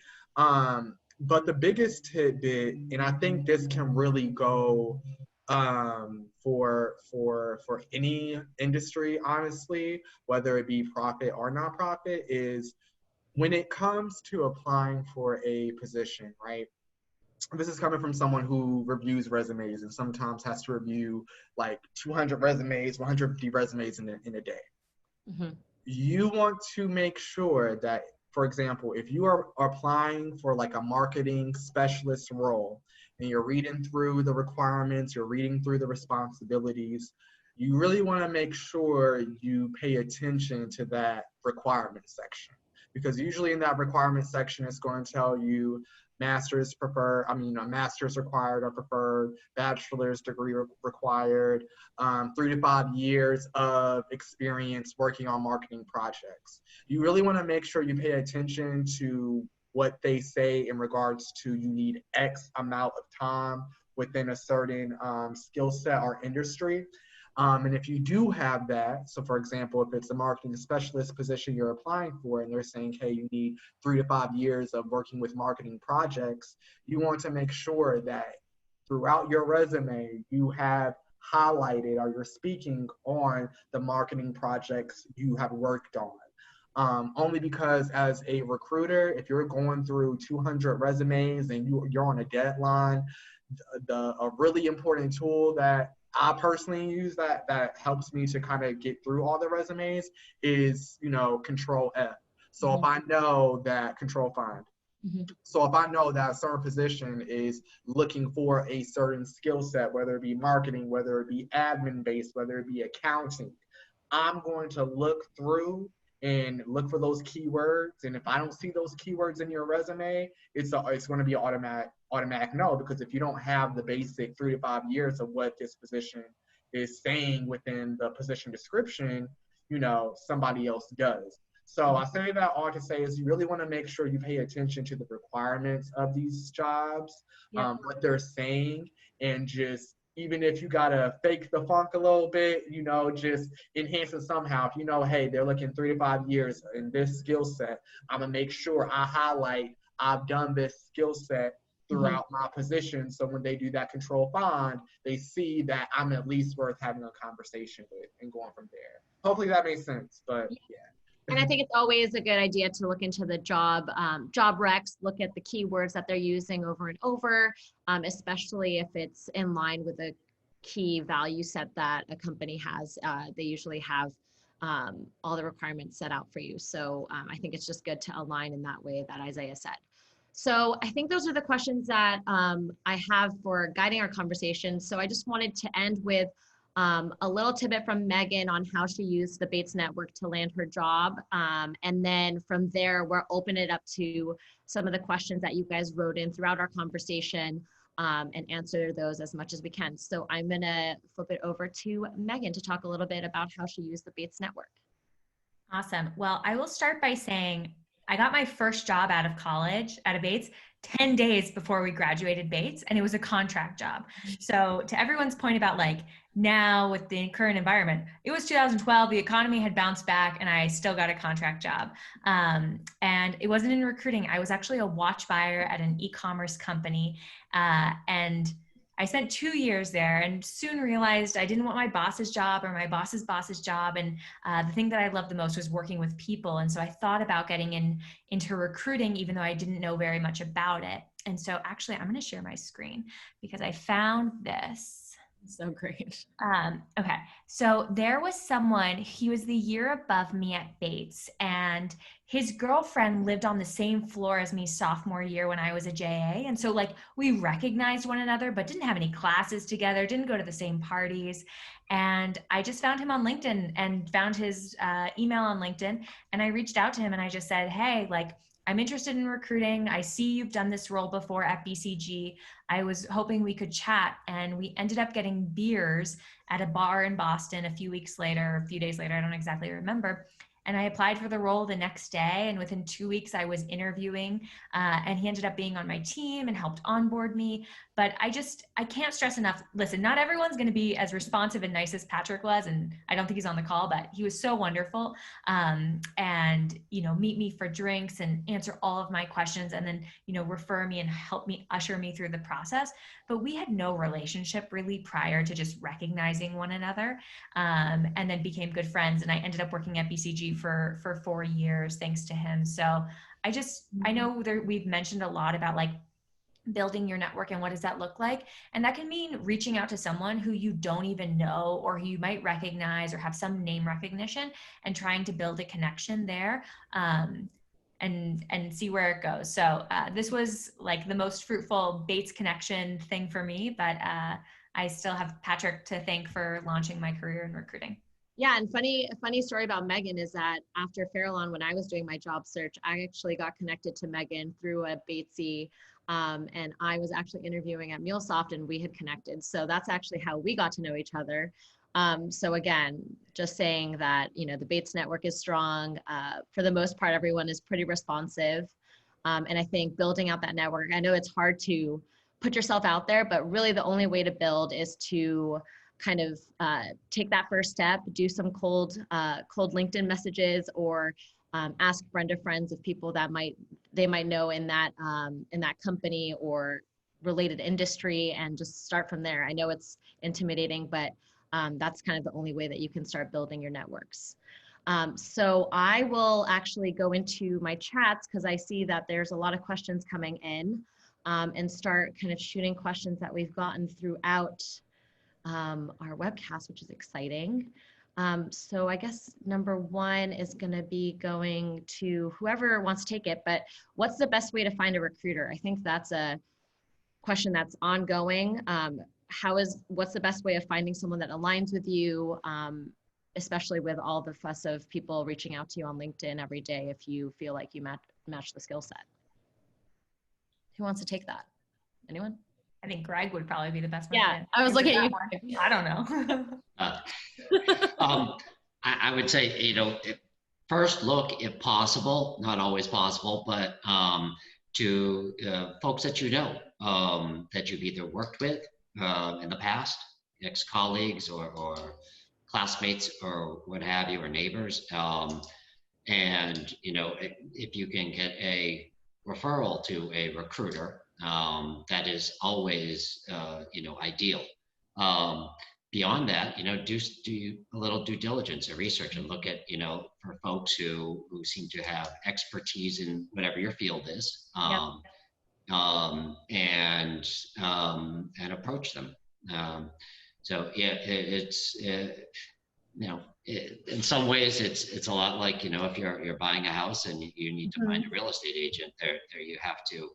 But the biggest tidbit, and I think this can really go for any industry, honestly, whether it be profit or nonprofit, is when it comes to applying for a position, right? This is coming from someone who reviews resumes and sometimes has to review like 200 resumes, 150 resumes in a day. Mm-hmm. You want to make sure that, for example, if you are applying for like a marketing specialist role and you're reading through the requirements, you're reading through the responsibilities, you really want to make sure you pay attention to that requirement section. Because usually in that requirement section, it's going to tell you master's required or preferred, bachelor's degree required, 3 to 5 years of experience working on marketing projects. You really want to make sure you pay attention to what they say in regards to you need X amount of time within a certain skill set or industry. And if you do have that, so for example, if it's a marketing specialist position you're applying for and they're saying, hey, you need 3 to 5 years of working with marketing projects, you want to make sure that throughout your resume, you have highlighted or you're speaking on the marketing projects you have worked on. Only because as a recruiter, if you're going through 200 resumes and you're on a deadline, a really important tool that I personally use that helps me to kind of get through all the resumes is, Control F. So if I know that, Control Find. So if I know that a certain position is looking for a certain skill set, whether it be marketing, whether it be admin based, whether it be accounting, I'm going to look through and look for those keywords. And if I don't see those keywords in your resume, it's going to be automatic no, because if you don't have the basic 3 to 5 years of what this position is saying within the position description, somebody else does. So I say that all to say is you really want to make sure you pay attention to the requirements of these jobs, what they're saying, and just even if you gotta fake the funk a little bit, just enhance it somehow. If hey, they're looking 3 to 5 years in this skill set, I'm gonna make sure I highlight I've done this skill set throughout my position. So when they do that Control Find, they see that I'm at least worth having a conversation with and going from there. Hopefully that makes sense, but yeah. And I think it's always a good idea to look into the job recs, look at the keywords that they're using over and over, especially if it's in line with a key value set that a company has. They usually have all the requirements set out for you. So I think it's just good to align in that way that Isaiah said. So I think those are the questions that I have for guiding our conversation. So I just wanted to end with a little tidbit from Megan on how she used the Bates Network to land her job. And then from there, we'll open it up to some of the questions that you guys wrote in throughout our conversation and answer those as much as we can. So I'm gonna flip it over to Megan to talk a little bit about how she used the Bates Network. Awesome. Well, I will start by saying I got my first job out of college, out of Bates, 10 days before we graduated Bates, and it was a contract job. So to everyone's point about like now with the current environment, it was 2012, the economy had bounced back and I still got a contract job. And it wasn't in recruiting. I was actually a watch buyer at an e-commerce company. And I spent 2 years there and soon realized I didn't want my boss's job or my boss's boss's job. And the thing that I loved the most was working with people. And so I thought about getting into recruiting, even though I didn't know very much about it. And so actually I'm going to share my screen because I found this. So great. Okay. So there was someone, he was the year above me at Bates, and his girlfriend lived on the same floor as me sophomore year when I was a JA. And so like we recognized one another, but didn't have any classes together, didn't go to the same parties. And I just found him on LinkedIn and found his email on LinkedIn. And I reached out to him and I just said, hey, like, I'm interested in recruiting. I see you've done this role before at BCG. I was hoping we could chat, and we ended up getting beers at a bar in Boston a few weeks later, a few days later, I don't exactly remember. And I applied for the role the next day, and within 2 weeks I was interviewing, and he ended up being on my team and helped onboard me. But I can't stress enough, listen, not everyone's going to be as responsive and nice as Patrick was, and I don't think he's on the call, but he was so wonderful. And, meet me for drinks and answer all of my questions, and then, refer me and help me usher me through the process. But we had no relationship really prior to just recognizing one another, and then became good friends. And I ended up working at BCG for 4 years thanks to him. So I know we've mentioned a lot about like building your network and what does that look like, and that can mean reaching out to someone who you don't even know or who you might recognize or have some name recognition, and trying to build a connection there, and see where it goes. So this was like the most fruitful Bates connection thing for me, but I still have Patrick to thank for launching my career in recruiting. Yeah, and a funny story about Megan is that after Farallon, when I was doing my job search, I actually got connected to Megan through a Batesy, and I was actually interviewing at MuleSoft, and we had connected. So that's actually how we got to know each other. So again, just saying that, the Bates network is strong. For the most part, everyone is pretty responsive. And I think building out that network, I know it's hard to put yourself out there, but really the only way to build is to kind of take that first step, do some cold LinkedIn messages, or ask friend of friends of people that they might know in that company or related industry, and just start from there. I know it's intimidating, but that's kind of the only way that you can start building your networks. So I will actually go into my chats because I see that there's a lot of questions coming in, and start kind of shooting questions that we've gotten throughout our webcast, which is exciting. So I guess number one is going to be going to whoever wants to take it, but what's the best way to find a recruiter? I think that's a question that's ongoing. What's the best way of finding someone that aligns with you, especially with all the fuss of people reaching out to you on LinkedIn every day if you feel like you match the skill set? Who wants to take that? Anyone? I think Greg would probably be the best one. Yeah, I was looking at you. I don't know. I would say, first look, if possible, not always possible, but to folks that that you've either worked with in the past, ex-colleagues or classmates or what have you, or neighbors. And, if you can get a referral to a recruiter, that is always, ideal. Beyond that, do a little due diligence and research, and look at, for folks who seem to have expertise in whatever your field is, and approach them. So yeah, in some ways it's a lot like, if you're buying a house and you need to find a real estate agent, there you have to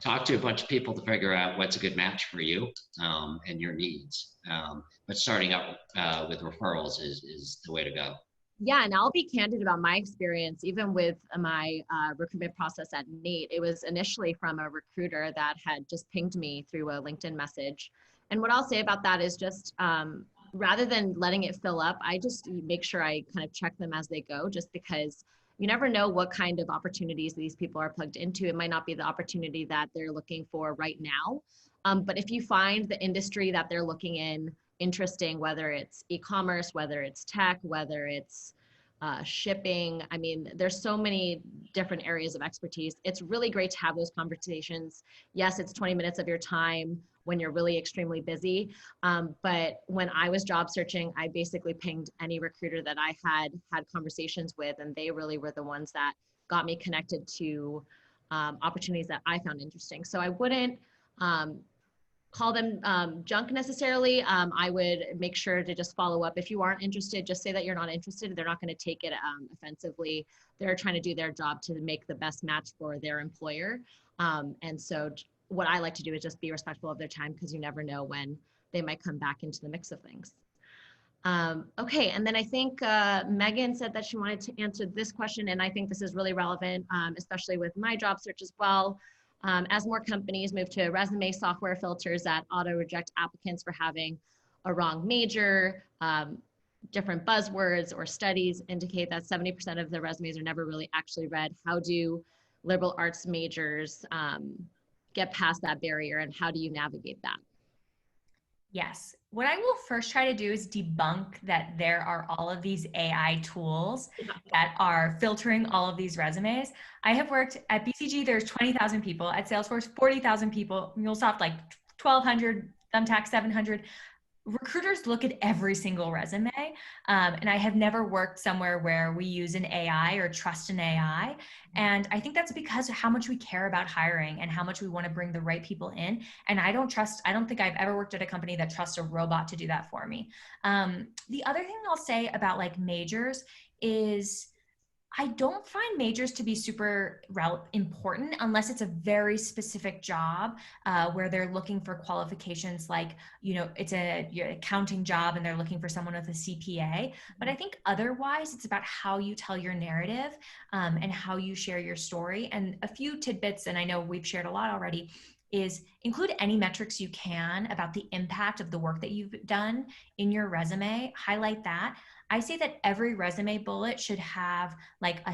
talk to a bunch of people to figure out what's a good match for you and your needs. But starting out with referrals is the way to go. Yeah, and I'll be candid about my experience, even with my recruitment process at NATE. It was initially from a recruiter that had just pinged me through a LinkedIn message. And what I'll say about that is just, rather than letting it fill up, I just make sure I kind of check them as they go, just because you never know what kind of opportunities these people are plugged into. It might not be the opportunity that they're looking for right now. But if you find the industry that they're looking in interesting, whether it's e-commerce, whether it's tech, whether it's shipping, I mean, there's so many different areas of expertise. It's really great to have those conversations. Yes, it's 20 minutes of your time when you're really extremely busy. But when I was job searching, I basically pinged any recruiter that I had conversations with, and they really were the ones that got me connected to opportunities that I found interesting. So I wouldn't call them junk necessarily. I would make sure to just follow up. If you aren't interested, just say that you're not interested. They're not going to take it offensively. They're trying to do their job to make the best match for their employer. And so what I like to do is just be respectful of their time, because you never know when they might come back into the mix of things. Okay, and then I think Megan said that she wanted to answer this question, and I think this is really relevant, especially with my job search as well. As more companies move to resume software filters that auto-reject applicants for having a wrong major, different buzzwords or studies indicate that 70% of the resumes are never really actually read. How do liberal arts majors get past that barrier, and how do you navigate that? Yes. What I will first try to do is debunk that there are all of these AI tools that are filtering all of these resumes. I have worked at BCG, there's 20,000 people. At Salesforce, 40,000 people. MuleSoft, like 1,200, Thumbtack, 700. Recruiters look at every single resume. And I have never worked somewhere where we use an AI or trust an AI. And I think that's because of how much we care about hiring and how much we want to bring the right people in. And I don't think I've ever worked at a company that trusts a robot to do that for me. The other thing I'll say about like majors is I don't find majors to be super important unless it's a very specific job where they're looking for qualifications like, you know, it's an accounting job and they're looking for someone with a CPA. But I think otherwise it's about how you tell your narrative and how you share your story. And a few tidbits, and I know we've shared a lot already, is include any metrics you can about the impact of the work that you've done in your resume. Highlight that. I say that every resume bullet should have like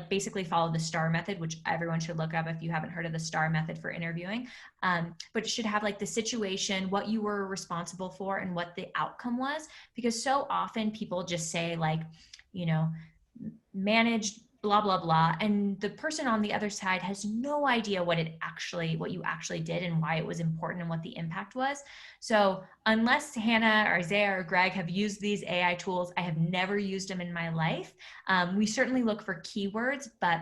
basically follow the STAR method, which everyone should look up if you haven't heard of the STAR method for interviewing. But it should have like the situation, what you were responsible for, and what the outcome was. Because so often people just say like, you know, managed blah, blah, blah. And the person on the other side has no idea what you actually did and why it was important and what the impact was. So unless Hannah or Isaiah or Greg have used these AI tools, I have never used them in my life. We certainly look for keywords, but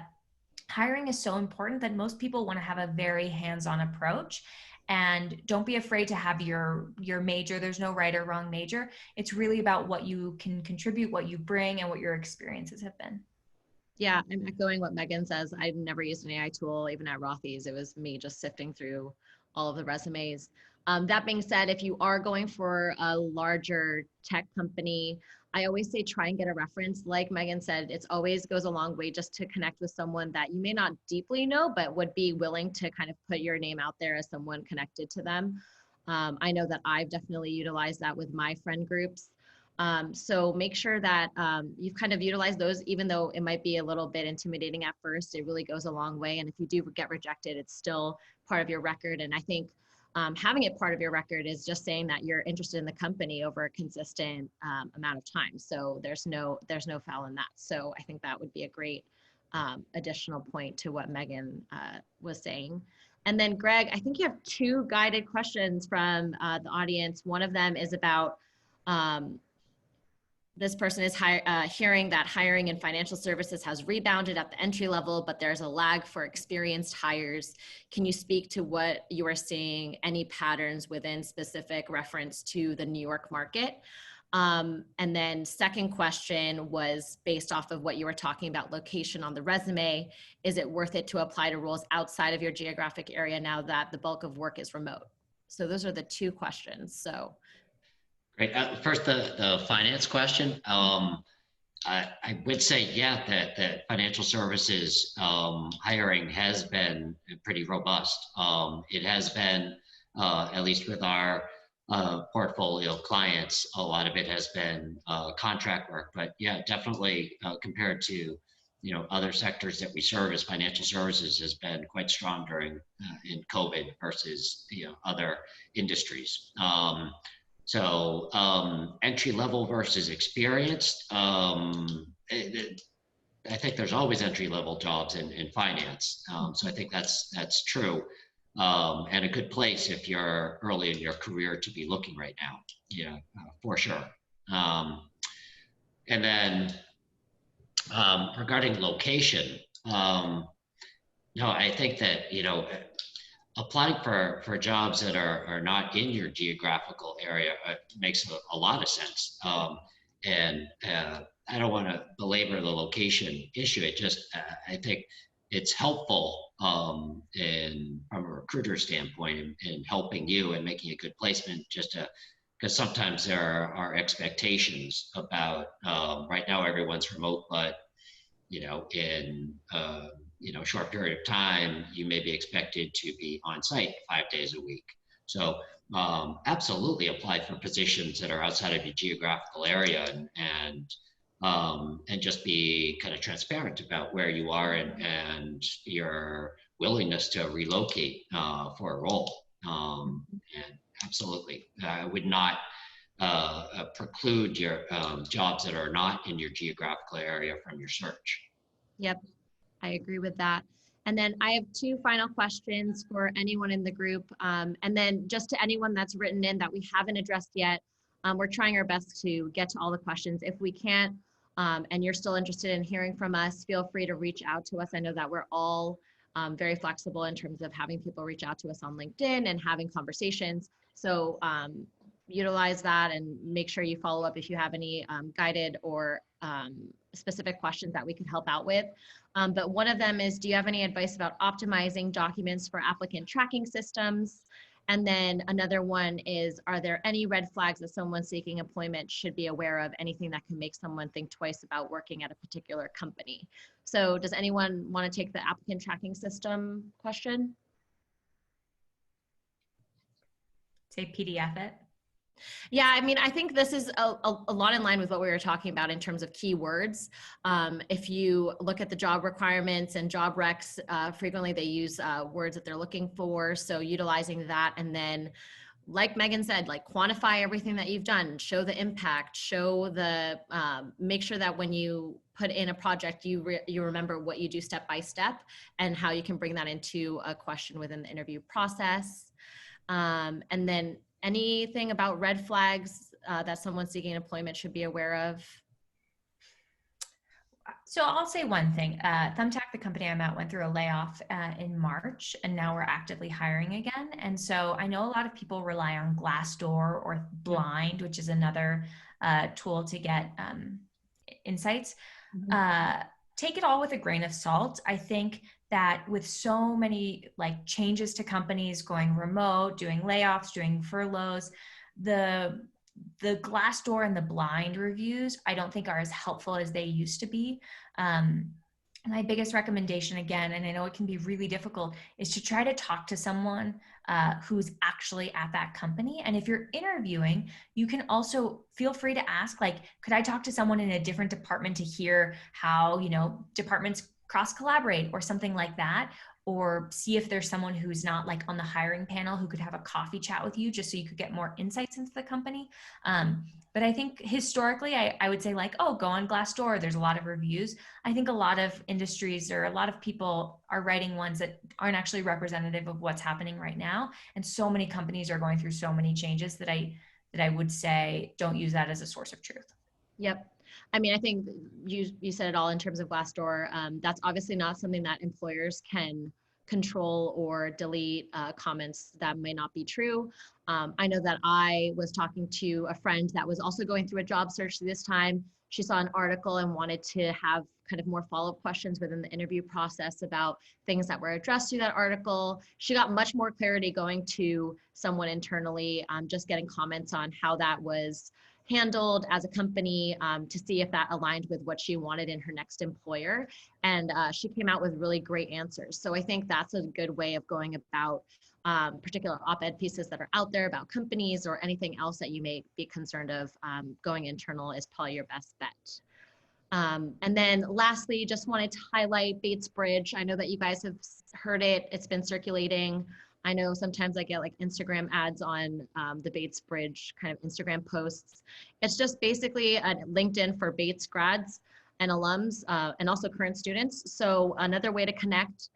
hiring is so important that most people want to have a very hands-on approach. And don't be afraid to have your major. There's no right or wrong major. It's really about what you can contribute, what you bring, and what your experiences have been. Yeah, I'm echoing what Megan says. I've never used an AI tool, even at Rothy's. It was me just sifting through all of the resumes. That being said, if you are going for a larger tech company, I always say try and get a reference. Like Megan said, it always goes a long way just to connect with someone that you may not deeply know, but would be willing to kind of put your name out there as someone connected to them. I know that I've definitely utilized that with my friend groups. So make sure that you've kind of utilized those, even though it might be a little bit intimidating at first, it really goes a long way. And if you do get rejected, it's still part of your record. And I think having it part of your record is just saying that you're interested in the company over a consistent amount of time. So there's no foul in that. So I think that would be a great additional point to what Megan was saying. And then Greg, I think you have two guided questions from the audience. One of them is about this person is hearing that hiring in financial services has rebounded at the entry level, but there's a lag for experienced hires. Can you speak to what you are seeing, any patterns within specific reference to the New York market? And then second question was based off of what you were talking about, location on the resume. Is it worth it to apply to roles outside of your geographic area now that the bulk of work is remote? So those are the two questions. So. Great. First, the finance question. I would say, yeah, that financial services hiring has been pretty robust. It has been, at least with our portfolio clients, a lot of it has been contract work. But yeah, definitely compared to other sectors that we service, financial services has been quite strong during in COVID versus other industries. So entry level versus experienced, I think there's always entry level jobs in finance. So I think that's true, and a good place if you're early in your career to be looking right now. For sure. And then regarding location, No, I think that, applying for jobs that are not in your geographical area makes a lot of sense. And I don't want to belabor the location issue. It just, I think it's helpful from a recruiter standpoint in helping you and making a good placement, just to, because sometimes there are expectations about, right now everyone's remote, but in short period of time, you may be expected to be on site 5 days a week. So absolutely apply for positions that are outside of your geographical area, and just be kind of transparent about where you are and your willingness to relocate for a role. And absolutely, I would not preclude your jobs that are not in your geographical area from your search. Yep, I agree with that. And then I have two final questions for anyone in the group. And then just to anyone that's written in that we haven't addressed yet, we're trying our best to get to all the questions. If we can't, and you're still interested in hearing from us, feel free to reach out to us. I know that we're all very flexible in terms of having people reach out to us on LinkedIn and having conversations. So utilize that and make sure you follow up if you have any guided or specific questions that we could help out with. But one of them is, do you have any advice about optimizing documents for applicant tracking systems? And then another one is, are there any red flags that someone seeking employment should be aware of? Anything that can make someone think twice about working at a particular company? So does anyone want to take the applicant tracking system question? Say PDF it. Yeah, I mean, I think this is a lot in line with what we were talking about in terms of keywords. If you look at the job requirements and job recs, frequently they use words that they're looking for. So utilizing that, and then, like Megan said, like quantify everything that you've done, show the impact, show the, make sure that when you put in a project, you remember what you do step by step and how you can bring that into a question within the interview process. And then anything about red flags that someone seeking employment should be aware of? So I'll say one thing. Thumbtack, the company I'm at, went through a layoff in March, and now we're actively hiring again. And so I know a lot of people rely on Glassdoor or Blind, which is another tool to get insights. Take it all with a grain of salt. I think that with so many changes to companies going remote, doing layoffs, doing furloughs, the Glassdoor and the Blind reviews, I don't think are as helpful as they used to be. My biggest recommendation, again, and I know it can be really difficult, is to try to talk to someone who's actually at that company. And if you're interviewing, you can also feel free to ask, could I talk to someone in a different department to hear how, departments cross collaborate or something like that, or see if there's someone who's not on the hiring panel who could have a coffee chat with you, just so you could get more insights into the company. But I think historically, I would say go on Glassdoor, there's a lot of reviews. I think a lot of industries or a lot of people are writing ones that aren't actually representative of what's happening right now. And so many companies are going through so many changes that I would say don't use that as a source of truth. Yep. I mean, I think you said it all in terms of Glassdoor. That's obviously not something that employers can control or delete comments that may not be true. I know that I was talking to a friend that was also going through a job search this time. She saw an article and wanted to have kind of more follow-up questions within the interview process about things that were addressed through that article. She got much more clarity going to someone internally, just getting comments on how that was handled as a company, to see if that aligned with what she wanted in her next employer. And she came out with really great answers. So I think that's a good way of going about particular op-ed pieces that are out there about companies or anything else that you may be concerned of. Going internal is probably your best bet. And then lastly, just wanted to highlight Bates Bridge. I know that you guys have heard it. It's been circulating. I know sometimes I get Instagram ads on the Bates Bridge kind of Instagram posts. It's just basically a LinkedIn for Bates grads and alums and also current students. So another way to connect.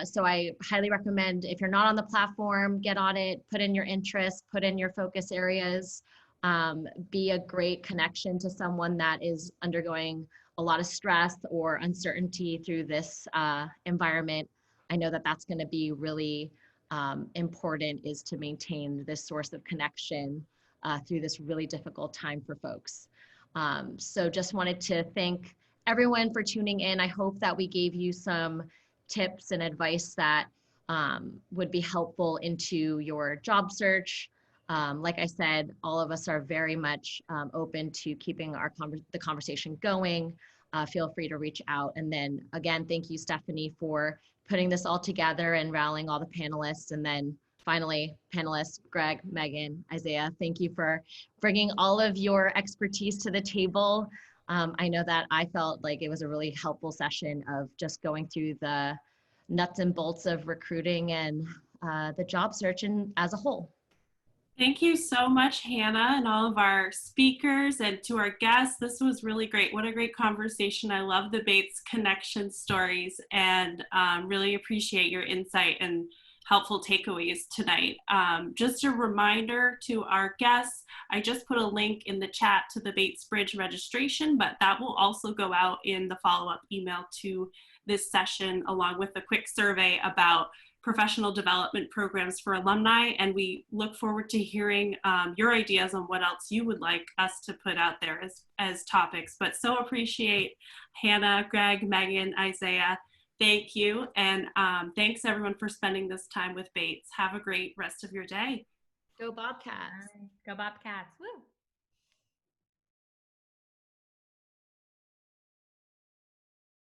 So I highly recommend, if you're not on the platform, get on it, put in your interests, put in your focus areas, be a great connection to someone that is undergoing a lot of stress or uncertainty through this environment. I know that that's going to be really important, is to maintain this source of connection through this really difficult time for folks. So just wanted to thank everyone for tuning in. I hope that we gave you some tips and advice that would be helpful into your job search. Like I said, all of us are very much open to keeping the conversation going. Feel free to reach out. And then again, thank you, Stephanie, for putting this all together and rallying all the panelists. And then finally, panelists, Greg, Megan, Isaiah, thank you for bringing all of your expertise to the table. I know that I felt like it was a really helpful session of just going through the nuts and bolts of recruiting and the job search as a whole. Thank you so much, Hannah, and all of our speakers, and to our guests. This was really great. What a great conversation. I love the Bates connection stories, and really appreciate your insight and helpful takeaways tonight. Just a reminder to our guests, I just put a link in the chat to the Bates Bridge registration, but that will also go out in the follow-up email to this session, along with a quick survey about professional development programs for alumni. And we look forward to hearing your ideas on what else you would like us to put out there as topics. But so appreciate Hannah, Greg, Megan, Isaiah. Thank you. And thanks everyone for spending this time with Bates. Have a great rest of your day. Go Bobcats. Go Bobcats. Woo.